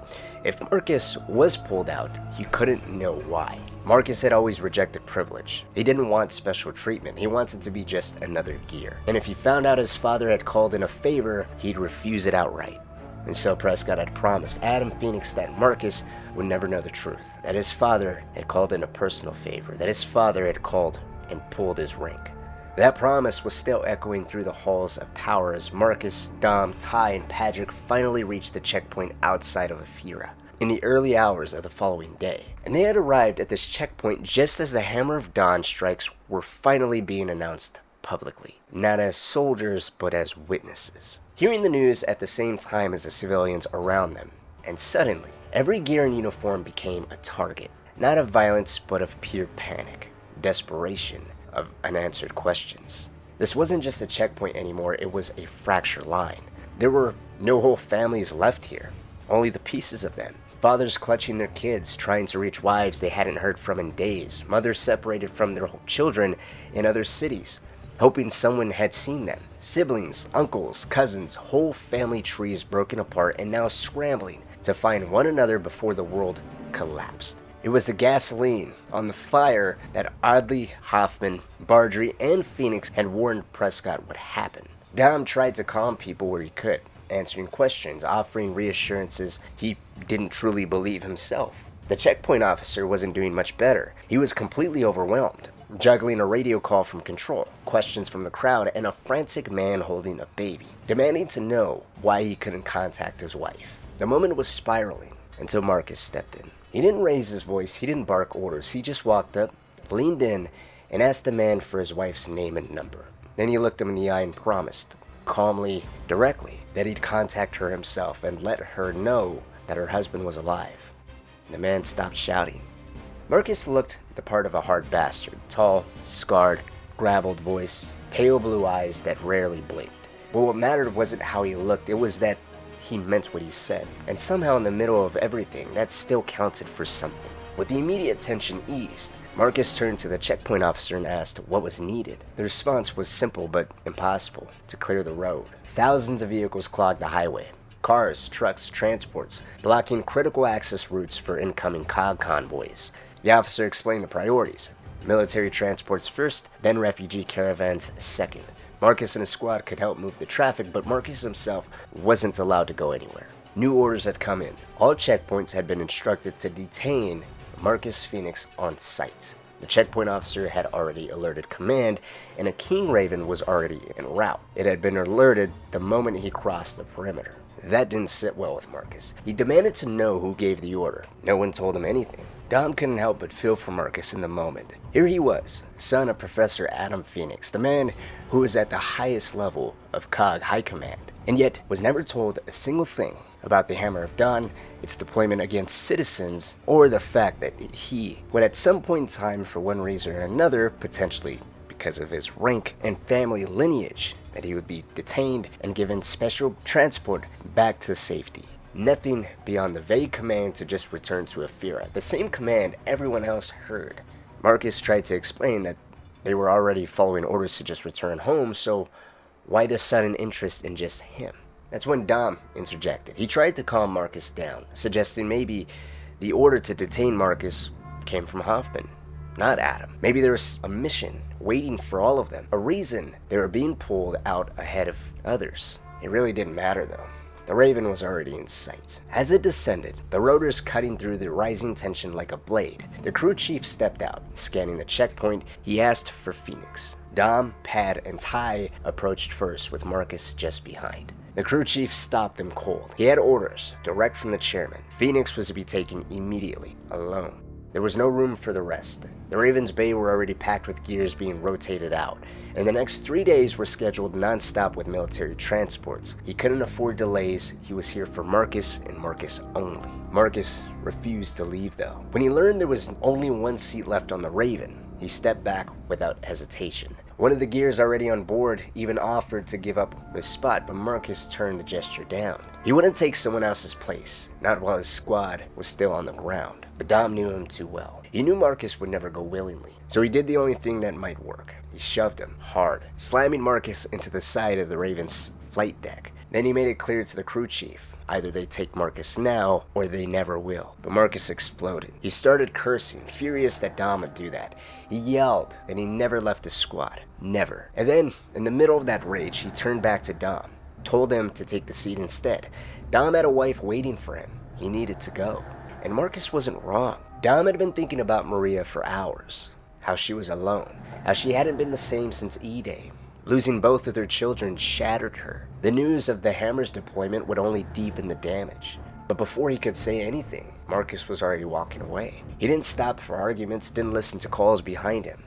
If Marcus was pulled out, he couldn't know why. Marcus had always rejected privilege. He didn't want special treatment, he wanted to be just another gear. And if he found out his father had called in a favor, he'd refuse it outright. And so Prescott had promised Adam Phoenix that Marcus would never know the truth, that his father had called in a personal favor, that his father had called and pulled his rank. That promise was still echoing through the halls of power as Marcus, Dom, Ty, and Patrick finally reached the checkpoint outside of Ephyra in the early hours of the following day. And they had arrived at this checkpoint just as the Hammer of Dawn strikes were finally being announced publicly, not as soldiers but as witnesses, hearing the news at the same time as the civilians around them. And suddenly, every gear in uniform became a target, not of violence but of pure panic, desperation, of unanswered questions. This wasn't just a checkpoint anymore, it was a fracture line. There were no whole families left here, only the pieces of them. Fathers clutching their kids, trying to reach wives they hadn't heard from in days, mothers separated from their children in other cities, hoping someone had seen them. Siblings, uncles, cousins, whole family trees broken apart and now scrambling to find one another before the world collapsed. It was the gasoline on the fire that Audley, Hoffman, Bardry, and Phoenix had warned Prescott would happen. Dom tried to calm people where he could, answering questions, offering reassurances he didn't truly believe himself. The checkpoint officer wasn't doing much better. He was completely overwhelmed, juggling a radio call from control, questions from the crowd, and a frantic man holding a baby, demanding to know why he couldn't contact his wife. The moment was spiraling until Marcus stepped in. He didn't raise his voice, he didn't bark orders, he just walked up, leaned in, and asked the man for his wife's name and number. Then he looked him in the eye and promised, calmly, directly, that he'd contact her himself and let her know that her husband was alive. The man stopped shouting. Marcus looked the part of a hard bastard, tall, scarred, graveled voice, pale blue eyes that rarely blinked. But what mattered wasn't how he looked, it was that he meant what he said. And somehow in the middle of everything, that still counted for something. With the immediate tension eased, Marcus turned to the checkpoint officer and asked what was needed. The response was simple but impossible: to clear the road. Thousands of vehicles clogged the highway. Cars, trucks, transports, blocking critical access routes for incoming COG convoys. The officer explained the priorities: military transports first, then refugee caravans second. Marcus and his squad could help move the traffic, but Marcus himself wasn't allowed to go anywhere. New orders had come in. All checkpoints had been instructed to detain Marcus Phoenix on sight. The checkpoint officer had already alerted command, and a King Raven was already en route. It had been alerted the moment he crossed the perimeter. That didn't sit well with Marcus. He demanded to know who gave the order. No one told him anything. Dom couldn't help but feel for Marcus in the moment. Here he was, son of Professor Adam Phoenix, the man who was at the highest level of COG High Command, and yet was never told a single thing about the Hammer of Dawn, its deployment against citizens, or the fact that he would at some point in time, for one reason or another, potentially because of his rank and family lineage, that he would be detained and given special transport back to safety. Nothing beyond the vague command to just return to Ephira, the same command everyone else heard. Marcus tried to explain that they were already following orders to just return home, so why the sudden interest in just him? That's when Dom interjected. He tried to calm Marcus down, suggesting maybe the order to detain Marcus came from Hoffman, not Adam. Maybe there was a mission waiting for all of them, a reason they were being pulled out ahead of others. It really didn't matter though. The Raven was already in sight. As it descended, the rotors cutting through the rising tension like a blade, the crew chief stepped out. Scanning the checkpoint, he asked for Phoenix. Dom, Pad, and Ty approached first, with Marcus just behind. The crew chief stopped them cold. He had orders, direct from the chairman. Phoenix was to be taken immediately, alone. There was no room for the rest. The Raven's Bay were already packed with gears being rotated out, and the next 3 days were scheduled non-stop with military transports. He couldn't afford delays. He was here for Marcus and Marcus only. Marcus refused to leave though. When he learned there was only one seat left on the Raven, he stepped back without hesitation. One of the gears already on board even offered to give up his spot, but Marcus turned the gesture down. He wouldn't take someone else's place, not while his squad was still on the ground. But Dom knew him too well. He knew Marcus would never go willingly, so he did the only thing that might work. He shoved him hard, slamming Marcus into the side of the Raven's flight deck. Then he made it clear to the crew chief, either they take Marcus now, or they never will. But Marcus exploded. He started cursing, furious that Dom would do that. He yelled that he never left his squad. Never. And then, in the middle of that rage, he turned back to Dom, told him to take the seat instead. Dom had a wife waiting for him. He needed to go. And Marcus wasn't wrong. Dom had been thinking about Maria for hours. How she was alone. How she hadn't been the same since E-Day. Losing both of their children shattered her. The news of the Hammer's deployment would only deepen the damage. But before he could say anything, Marcus was already walking away. He didn't stop for arguments, didn't listen to calls behind him.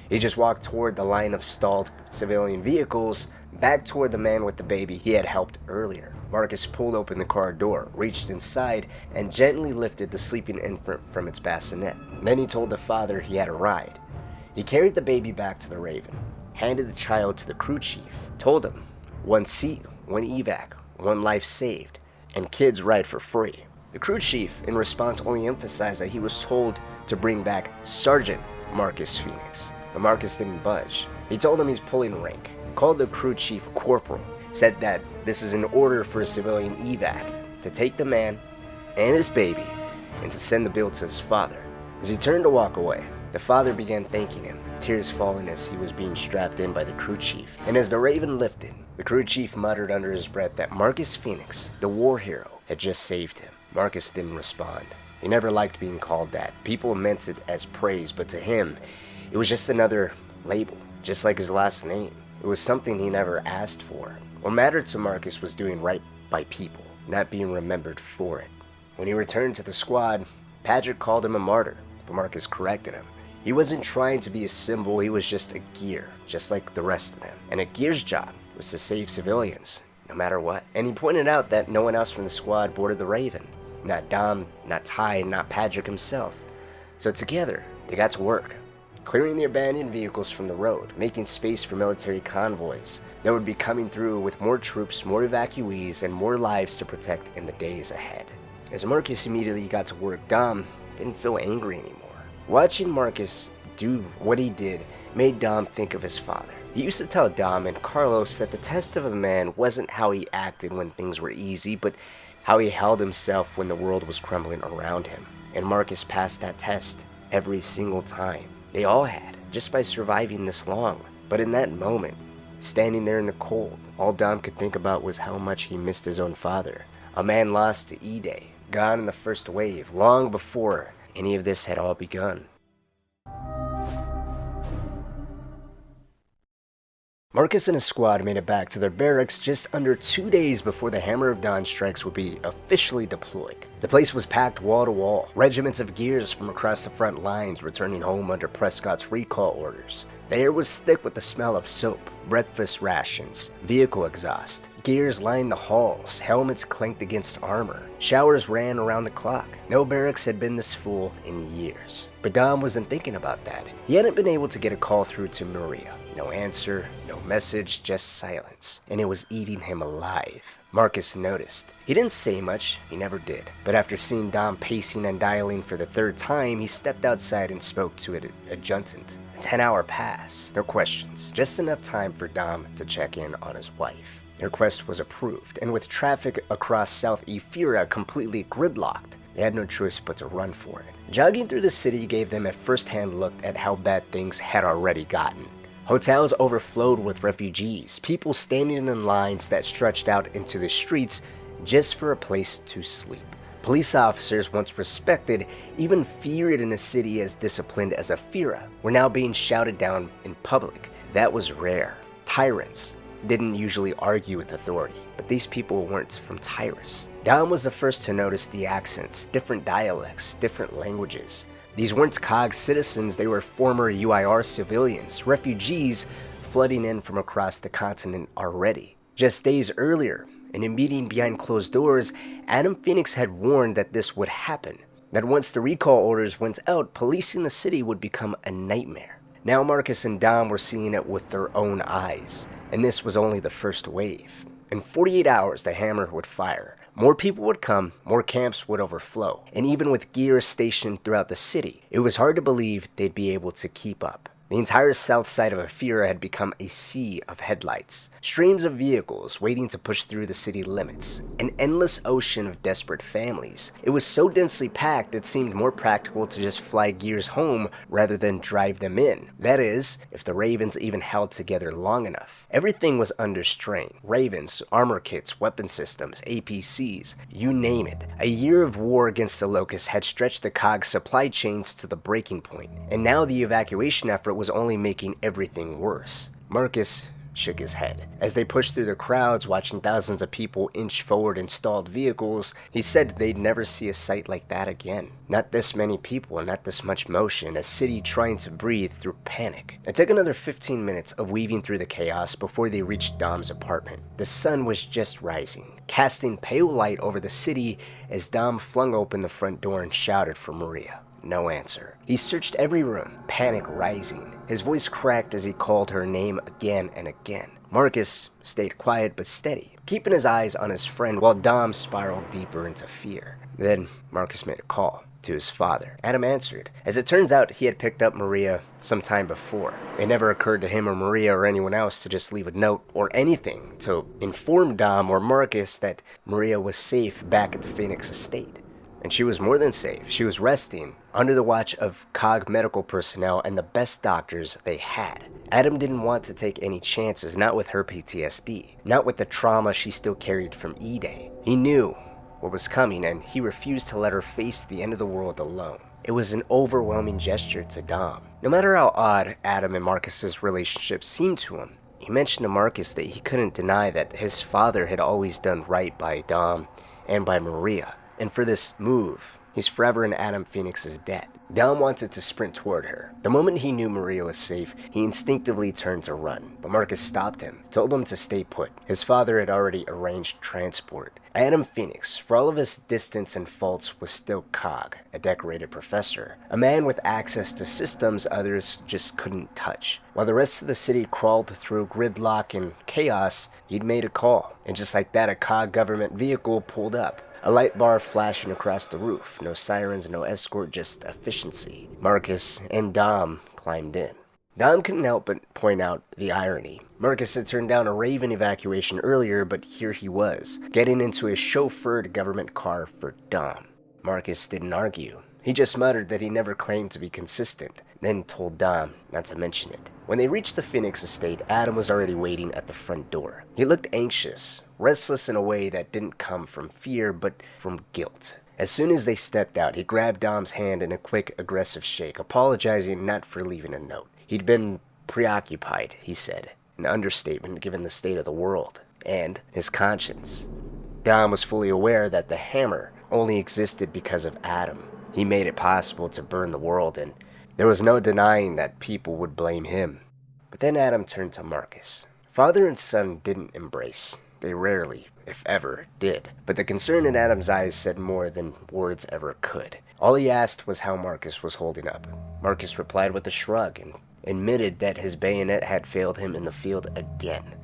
He just walked toward the line of stalled civilian vehicles, back toward the man with the baby he had helped earlier. Marcus pulled open the car door, reached inside, and gently lifted the sleeping infant from its bassinet. Then he told the father he had a ride. He carried the baby back to the Raven, handed the child to the crew chief, told him, one seat, one evac, one life saved, and kids ride for free. The crew chief, in response, only emphasized that he was told to bring back Sergeant Marcus Phoenix. But Marcus didn't budge. He told him he's pulling rank, called the crew chief corporal, said that this is an order for a civilian evac, to take the man and his baby and to send the bill to his father. As he turned to walk away, the father began thanking him, tears falling as he was being strapped in by the crew chief. And as the Raven lifted, the crew chief muttered under his breath that Marcus Phoenix, the war hero, had just saved him. Marcus didn't respond. He never liked being called that. People meant it as praise, but to him, it was just another label, just like his last name. It was something he never asked for. What mattered to Marcus was doing right by people, not being remembered for it. When he returned to the squad, Patrick called him a martyr, but Marcus corrected him. He wasn't trying to be a symbol, he was just a gear, just like the rest of them. And a gear's job was to save civilians, no matter what. And he pointed out that no one else from the squad boarded the Raven. Not Dom, not Ty, not Patrick himself. So together, they got to work, clearing the abandoned vehicles from the road, making space for military convoys that would be coming through with more troops, more evacuees, and more lives to protect in the days ahead. As Marcus immediately got to work, Dom didn't feel angry anymore. Watching Marcus do what he did made Dom think of his father. He used to tell Dom and Carlos that the test of a man wasn't how he acted when things were easy, but how he held himself when the world was crumbling around him. And Marcus passed that test every single time. They all had, just by surviving this long. But in that moment, standing there in the cold, all Dom could think about was how much he missed his own father. A man lost to E-Day, gone in the first wave, long before any of this had all begun. Marcus and his squad made it back to their barracks just under 2 days before the Hammer of Dawn strikes would be officially deployed. The place was packed wall to wall, regiments of gears from across the front lines returning home under Prescott's recall orders. The air was thick with the smell of soap, breakfast rations, vehicle exhaust. Gears lined the halls, helmets clanked against armor. Showers ran around the clock. No barracks had been this full in years. But Dom wasn't thinking about that. He hadn't been able to get a call through to Maria. No answer, no message, just silence. And it was eating him alive. Marcus noticed. He didn't say much, he never did. But after seeing Dom pacing and dialing for the third time, he stepped outside and spoke to an adjutant. A 10-hour pass, no questions, just enough time for Dom to check in on his wife. Their request was approved, and with traffic across South Ephira completely gridlocked, they had no choice but to run for it. Jogging through the city gave them a first-hand look at how bad things had already gotten. Hotels overflowed with refugees, people standing in lines that stretched out into the streets just for a place to sleep. Police officers, once respected, even feared in a city as disciplined as Ephira, were now being shouted down in public. That was rare. Tyrants didn't usually argue with authority, but these people weren't from Tyrus. Dom was the first to notice the accents, different dialects, different languages. These weren't COG citizens, they were former UIR civilians, refugees flooding in from across the continent already. Just days earlier, in a meeting behind closed doors, Adam Phoenix had warned that this would happen, that once the recall orders went out, policing the city would become a nightmare. Now Marcus and Dom were seeing it with their own eyes, and this was only the first wave. In 48 hours, the hammer would fire. More people would come, more camps would overflow, and even with gear stationed throughout the city, it was hard to believe they'd be able to keep up. The entire south side of Ephira had become a sea of headlights, streams of vehicles waiting to push through the city limits, an endless ocean of desperate families. It was so densely packed it seemed more practical to just fly gears home rather than drive them in. That is, if the Ravens even held together long enough. Everything was under strain. Ravens, armor kits, weapon systems, APCs, you name it. A year of war against the Locusts had stretched the COG supply chains to the breaking point, and now the evacuation effort was only making everything worse. Marcus shook his head. As they pushed through the crowds, watching thousands of people inch forward in stalled vehicles, he said they'd never see a sight like that again. Not this many people and not this much motion, a city trying to breathe through panic. It took another 15 minutes of weaving through the chaos before they reached Dom's apartment. The sun was just rising, casting pale light over the city as Dom flung open the front door and shouted for Maria. No answer. He searched every room, panic rising. His voice cracked as he called her name again and again. Marcus stayed quiet but steady, keeping his eyes on his friend while Dom spiraled deeper into fear. Then Marcus made a call to his father. Adam answered. As it turns out, he had picked up Maria some time before. It never occurred to him or Maria or anyone else to just leave a note or anything to inform Dom or Marcus that Maria was safe back at the Phoenix estate. and she was more than safe. She was resting under the watch of COG medical personnel and the best doctors they had. Adam didn't want to take any chances, not with her PTSD, not with the trauma she still carried from E-Day. He knew what was coming, and he refused to let her face the end of the world alone. It was an overwhelming gesture to Dom. No matter how odd Adam and Marcus's relationship seemed to him, he mentioned to Marcus that he couldn't deny that his father had always done right by Dom and by Maria. And for this move, he's forever in Adam Phoenix's debt. Dom wanted to sprint toward her. The moment he knew Maria was safe, he instinctively turned to run. But Marcus stopped him, told him to stay put. His father had already arranged transport. Adam Phoenix, for all of his distance and faults, was still COG, a decorated professor, a man with access to systems others just couldn't touch. While the rest of the city crawled through gridlock and chaos, he'd made a call. And just like that, a COG government vehicle pulled up. A light bar flashing across the roof. No sirens, no escort, just efficiency. Marcus and Dom climbed in. Dom couldn't help but point out the irony. Marcus had turned down a Raven evacuation earlier, but here he was, getting into a chauffeured government car for Dom. Marcus didn't argue. He just muttered that he never claimed to be consistent, then told Dom not to mention it. When they reached the Phoenix estate, Adam was already waiting at the front door. He looked anxious, restless in a way that didn't come from fear, but from guilt. As soon as they stepped out, he grabbed Dom's hand in a quick, aggressive shake, apologizing not for leaving a note. He'd been preoccupied, he said, an understatement given the state of the world, and his conscience. Dom was fully aware that the hammer only existed because of Adam. He made it possible to burn the world, and there was no denying that people would blame him. But then Adam turned to Marcus. Father and son didn't embrace. They rarely, if ever, did. But the concern in Adam's eyes said more than words ever could. All he asked was how Marcus was holding up. Marcus replied with a shrug and admitted that his bayonet had failed him in the field again.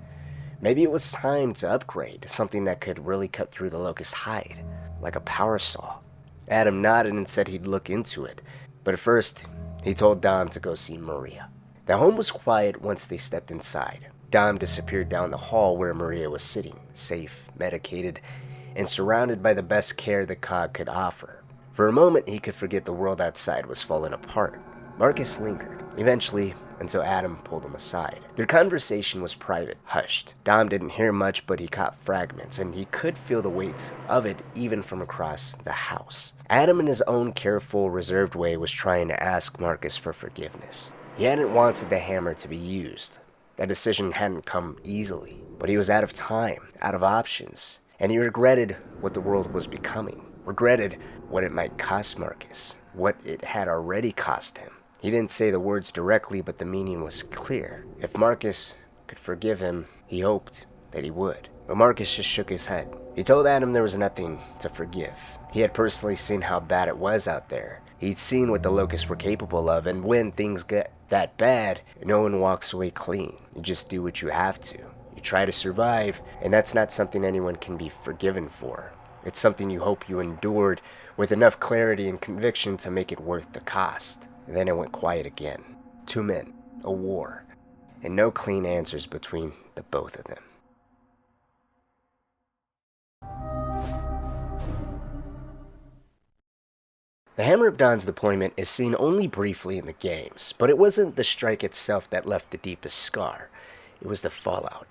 Maybe it was time to upgrade, something that could really cut through the locust hide, like a power saw. Adam nodded and said he'd look into it, but at first, he told Dom to go see Maria. The home was quiet once they stepped inside. Dom disappeared down the hall where Maria was sitting, safe, medicated, and surrounded by the best care the COG could offer. For a moment, he could forget the world outside was falling apart. Marcus lingered, eventually, until Adam pulled him aside. Their conversation was private, hushed. Dom didn't hear much, but he caught fragments, and he could feel the weight of it even from across the house. Adam, in his own careful, reserved way, was trying to ask Marcus for forgiveness. He hadn't wanted the hammer to be used. That decision hadn't come easily, but he was out of time, out of options, and he regretted what the world was becoming, regretted what it might cost Marcus, what it had already cost him. He didn't say the words directly, but the meaning was clear. If Marcus could forgive him, he hoped that he would. But Marcus just shook his head. He told Adam there was nothing to forgive. He had personally seen how bad it was out there. He'd seen what the locusts were capable of, and when things get that bad, no one walks away clean. You just do what you have to. You try to survive, and that's not something anyone can be forgiven for. It's something you hope you endured with enough clarity and conviction to make it worth the cost. And then it went quiet again. 2 men, a war, and no clean answers between the both of them. The Hammer of Dawn's deployment is seen only briefly in the games, but it wasn't the strike itself that left the deepest scar. It was the fallout.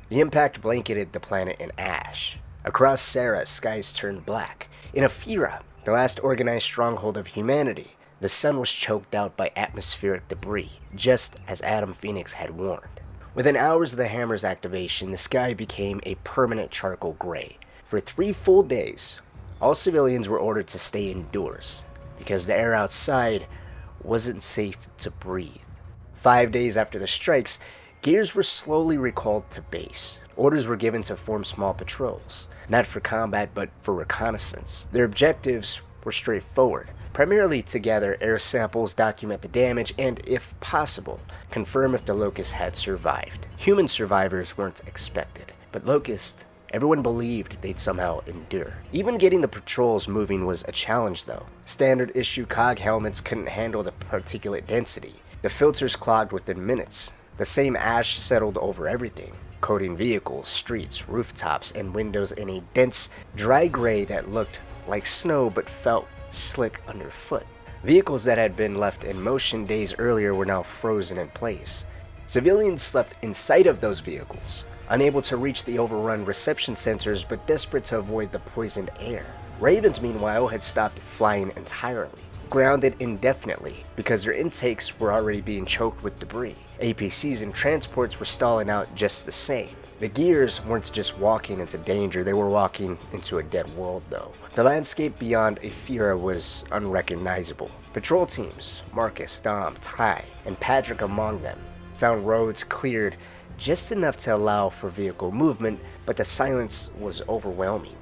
The impact blanketed the planet in ash. Across Sarah, skies turned black. In Afira, the last organized stronghold of humanity, the sun was choked out by atmospheric debris, just as Adam Phoenix had warned. Within hours of the hammer's activation, the sky became a permanent charcoal gray. For 3 full days, all civilians were ordered to stay indoors, because the air outside wasn't safe to breathe. 5 days after the strikes, gears were slowly recalled to base. Orders were given to form small patrols, not for combat but for reconnaissance. Their objectives were straightforward. Primarily to gather air samples, document the damage, and, if possible, confirm if the Locust had survived. Human survivors weren't expected, but Locust, everyone believed they'd somehow endure. Even getting the patrols moving was a challenge, though. Standard issue COG helmets couldn't handle the particulate density. The filters clogged within minutes. The same ash settled over everything, coating vehicles, streets, rooftops, and windows in a dense, dry gray that looked like snow but felt slick underfoot. Vehicles that had been left in motion days earlier were now frozen in place. Civilians slept inside of those vehicles, unable to reach the overrun reception centers but desperate to avoid the poisoned air. Ravens, meanwhile, had stopped flying entirely, grounded indefinitely because their intakes were already being choked with debris. APCs and transports were stalling out just the same. The Gears weren't just walking into danger, they were walking into a dead world though. The landscape beyond Ephira was unrecognizable. Patrol teams, Marcus, Dom, Ty, and Patrick among them, found roads cleared just enough to allow for vehicle movement, but the silence was overwhelming.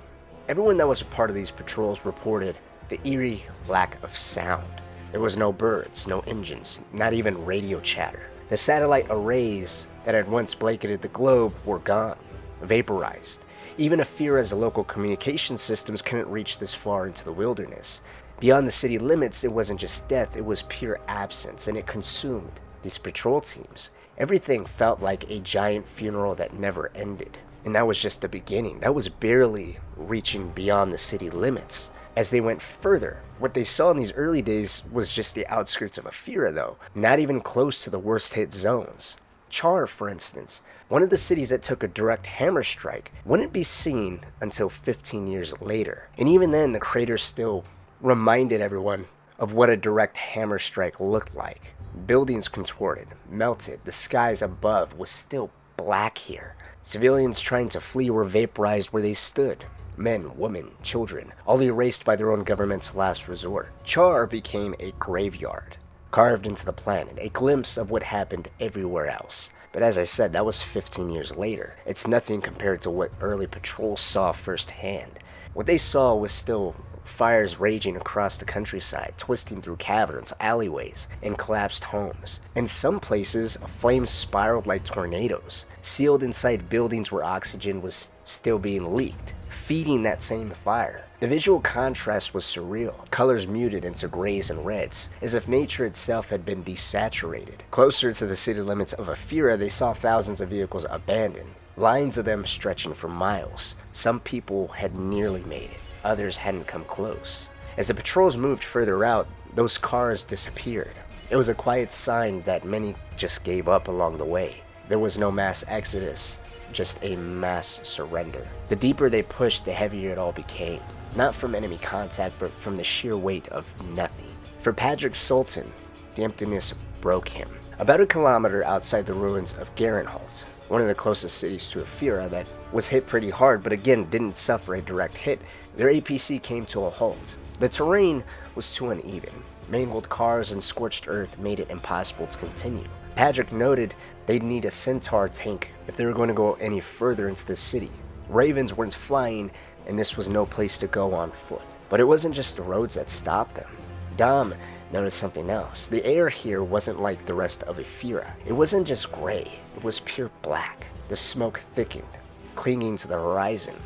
Everyone that was a part of these patrols reported the eerie lack of sound. There was no birds, no engines, not even radio chatter. The satellite arrays that had once blanketed the globe were gone, vaporized. Even Ephira's local communication systems couldn't reach this far into the wilderness. Beyond the city limits, it wasn't just death, it was pure absence, and it consumed these patrol teams. Everything felt like a giant funeral that never ended. And that was just the beginning. That was barely reaching beyond the city limits. As they went further, what they saw in these early days was just the outskirts of Ephira though, not even close to the worst hit zones. Char, for instance, one of the cities that took a direct hammer strike, wouldn't be seen until 15 years later. And even then, the crater still reminded everyone of what a direct hammer strike looked like. Buildings contorted, melted, the skies above was still black here. Civilians trying to flee were vaporized where they stood. Men, women, children, all erased by their own government's last resort. Char became a graveyard, carved into the planet, a glimpse of what happened everywhere else. But as I said, that was 15 years later. It's nothing compared to what early patrols saw firsthand. What they saw was still fires raging across the countryside, twisting through caverns, alleyways, and collapsed homes. In some places, flames spiraled like tornadoes, sealed inside buildings where oxygen was still being leaked, feeding that same fire. The visual contrast was surreal, colors muted into grays and reds, as if nature itself had been desaturated. Closer to the city limits of Ephira, they saw thousands of vehicles abandoned, lines of them stretching for miles. Some people had nearly made it. Others hadn't come close. As the patrols moved further out, those cars disappeared. It was a quiet sign that many just gave up along the way. There was no mass exodus, just a mass surrender. The deeper they pushed, the heavier it all became. Not from enemy contact, but from the sheer weight of nothing. For Patrick Sultan, the emptiness broke him. About a kilometer outside the ruins of Garenholt, one of the closest cities to Ephira that was hit pretty hard, but again didn't suffer a direct hit, their APC came to a halt. The terrain was too uneven. Mangled cars and scorched earth made it impossible to continue. Patrick noted they'd need a Centaur tank if they were going to go any further into the city. Ravens weren't flying, and this was no place to go on foot. But it wasn't just the roads that stopped them. Dom noticed something else. The air here wasn't like the rest of Ephira. It wasn't just gray, it was pure black. The smoke thickened, clinging to the horizon.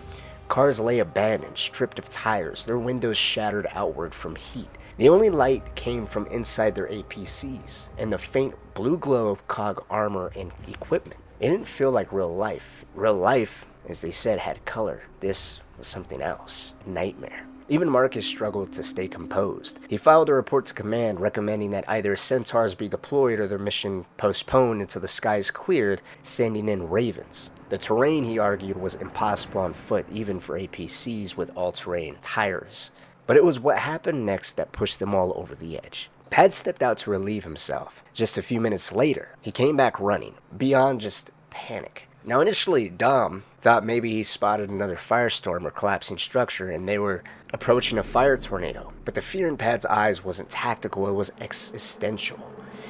Cars lay abandoned, stripped of tires, their windows shattered outward from heat. The only light came from inside their APCs, and the faint blue glow of cog armor and equipment. It didn't feel like real life. Real life, as they said, had color. This was something else. A nightmare. Even Marcus struggled to stay composed. He filed a report to command recommending that either Centaurs be deployed or their mission postponed until the skies cleared, sending in Ravens. The terrain, he argued, was impossible on foot, even for APCs with all-terrain tires. But it was what happened next that pushed them all over the edge. Pad stepped out to relieve himself. Just a few minutes later, he came back running, beyond just panic. Now initially, Dom thought maybe he spotted another firestorm or collapsing structure and they were approaching a fire tornado. But the fear in Pad's eyes wasn't tactical, it was existential.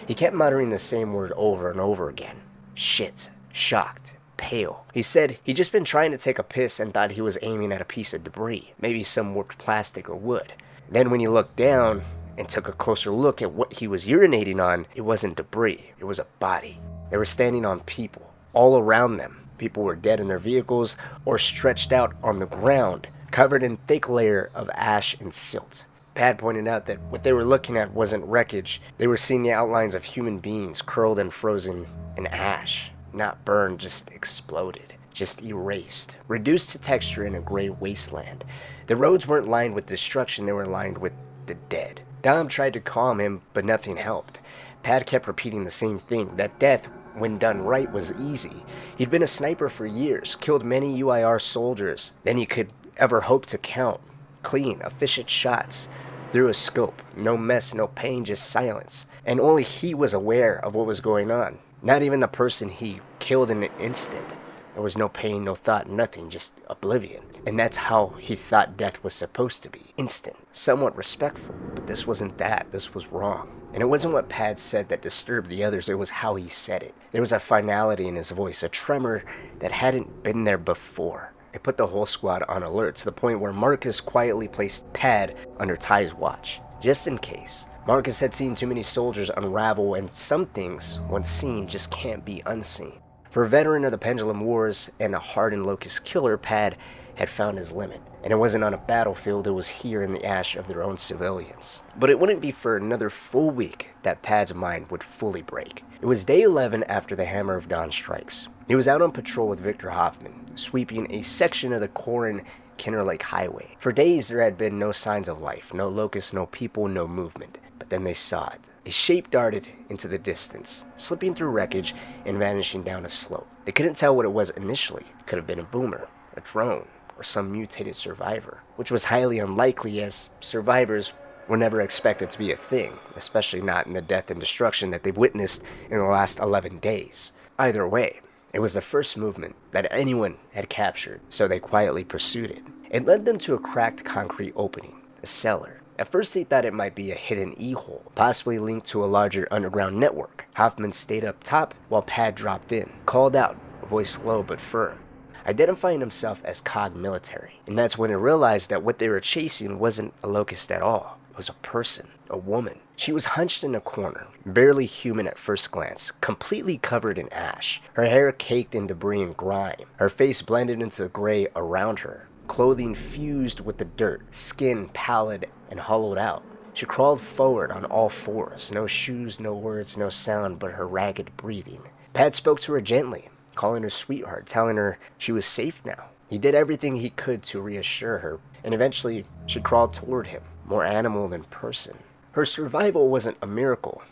He kept muttering the same word over and over again. Shit. Shocked. Pale. He said he'd just been trying to take a piss and thought he was aiming at a piece of debris, maybe some warped plastic or wood. Then when he looked down and took a closer look at what he was urinating on, it wasn't debris, it was a body. They were standing on people. All around them, people were dead in their vehicles or stretched out on the ground, covered in thick layer of ash and silt. Pad pointed out that what they were looking at wasn't wreckage. They were seeing the outlines of human beings curled and frozen in ash. Not burned, just exploded. just erased, reduced to texture in a gray wasteland. The roads weren't lined with destruction, they were lined with the dead. Dom tried to calm him, but nothing helped. Pad kept repeating the same thing, that death, when done right, was easy. He'd been a sniper for years, killed many UIR soldiers than he could ever hope to count. Clean, efficient shots through a scope. No mess, no pain, just silence. And only he was aware of what was going on. Not even the person he killed in an instant. There was no pain, no thought, nothing, just oblivion. And that's how he thought death was supposed to be. Instant, somewhat respectful. But this wasn't that. This was wrong. And it wasn't what Pad said that disturbed the others, it was how he said it. There was a finality in his voice, a tremor that hadn't been there before. It put the whole squad on alert, to the point where Marcus quietly placed Pad under Ty's watch, just in case. Marcus had seen too many soldiers unravel, and some things, once seen, just can't be unseen. For a veteran of the Pendulum Wars and a hardened Locust killer, Pad had found his limit. And it wasn't on a battlefield, it was here in the ash of their own civilians. But it wouldn't be for another full week that Pad's mind would fully break. It was day 11 after the Hammer of Dawn strikes. He was out on patrol with Victor Hoffman, sweeping a section of the Corin-Kinner Lake Highway. For days there had been no signs of life, no locusts, no people, no movement. But then they saw it. A shape darted into the distance, slipping through wreckage and vanishing down a slope. They couldn't tell what it was initially. It could have been a boomer, a drone, or some mutated survivor, which was highly unlikely as survivors were never expected to be a thing, especially not in the death and destruction that they've witnessed in the last 11 days. Either way, it was the first movement that anyone had captured, so they quietly pursued it. It led them to a cracked concrete opening, a cellar. At first they thought it might be a hidden E-hole, possibly linked to a larger underground network. Hoffman stayed up top while Pad dropped in, called out, a voice low but firm, identifying himself as COG military. And that's when he realized that what they were chasing wasn't a locust at all. It was a person, a woman. She was hunched in a corner, barely human at first glance, completely covered in ash, her hair caked in debris and grime, her face blended into the gray around her, clothing fused with the dirt, skin pallid and hollowed out. She crawled forward on all fours, no shoes, no words, no sound but her ragged breathing. Pat spoke to her gently, calling her sweetheart, telling her she was safe now. He did everything he could to reassure her, and eventually she crawled toward him, more animal than person. Her survival wasn't a miracle.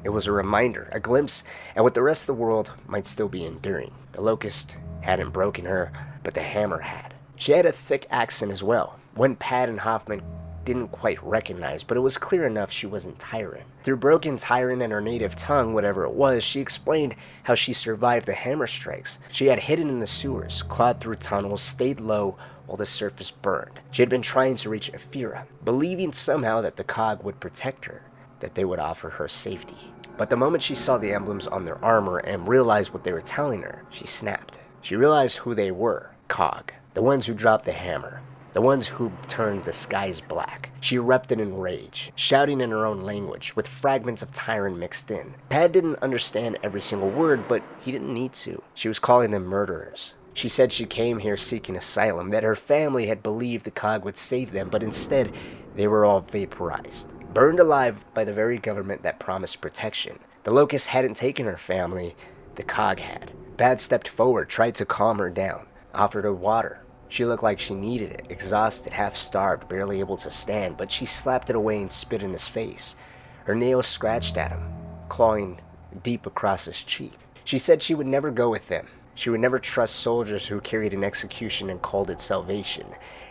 It was a reminder, a glimpse at what the rest of the world might still be enduring. The locust hadn't broken her, but the hammer had. She had a thick accent as well, one Pat and Hoffman didn't quite recognize, but it was clear enough she wasn't Tyran. Through broken Tyran and her native tongue, whatever it was, she explained how she survived the hammer strikes. She had hidden in the sewers, clawed through tunnels, stayed low while the surface burned. She had been trying to reach Ephira, believing somehow that the COG would protect her, that they would offer her safety. But the moment she saw the emblems on their armor and realized what they were telling her, she snapped. She realized who they were, COG, the ones who dropped the hammer. The ones who turned the skies black. She erupted in rage, shouting in her own language, with fragments of Tyran mixed in. Pad didn't understand every single word, but he didn't need to. She was calling them murderers. She said she came here seeking asylum, that her family had believed the COG would save them, but instead, they were all vaporized, burned alive by the very government that promised protection. The Locust hadn't taken her family, the COG had. Pad stepped forward, tried to calm her down, offered her water. She looked like she needed it, exhausted, half-starved, barely able to stand, but she slapped it away and spit in his face. Her nails scratched at him, clawing deep across his cheek. She said she would never go with them. She would never trust soldiers who carried an execution and called it salvation.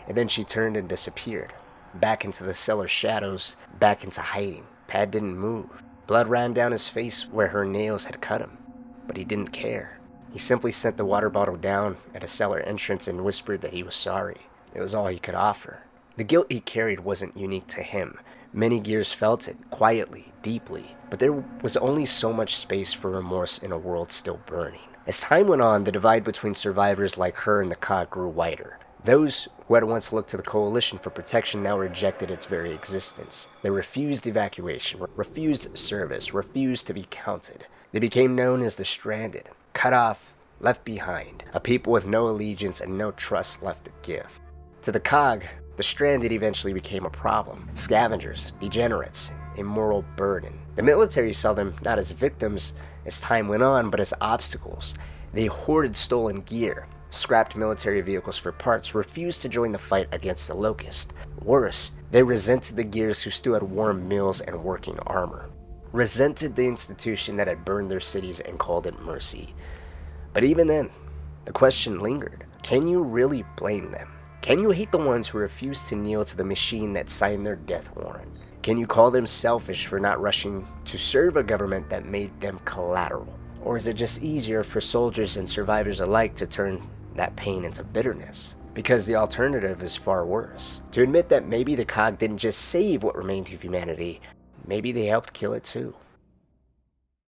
And then she turned and disappeared, back into the cellar shadows, back into hiding. Pad didn't move. Blood ran down his face where her nails had cut him, but he didn't care. He simply sent the water bottle down at a cellar entrance and whispered that he was sorry. It was all he could offer. The guilt he carried wasn't unique to him. Many gears felt it, quietly, deeply, but there was only so much space for remorse in a world still burning. As time went on, the divide between survivors like her and the COG grew wider. Those who had once looked to the Coalition for protection now rejected its very existence. They refused evacuation, refused service, refused to be counted. They became known as the Stranded. Cut off, left behind, a people with no allegiance and no trust left to give. To the COG, the Stranded eventually became a problem. Scavengers, degenerates, a moral burden. The military saw them not as victims as time went on, but as obstacles. They hoarded stolen gear, scrapped military vehicles for parts, refused to join the fight against the Locust. Worse, they resented the Gears who still had warm meals and working armor. Resented the institution that had burned their cities and called it mercy. But even then, the question lingered. Can you really blame them? Can you hate the ones who refused to kneel to the machine that signed their death warrant? Can you call them selfish for not rushing to serve a government that made them collateral? Or is it just easier for soldiers and survivors alike to turn that pain into bitterness? Because the alternative is far worse. To admit that maybe the cog didn't just save what remained of humanity, maybe they helped kill it too.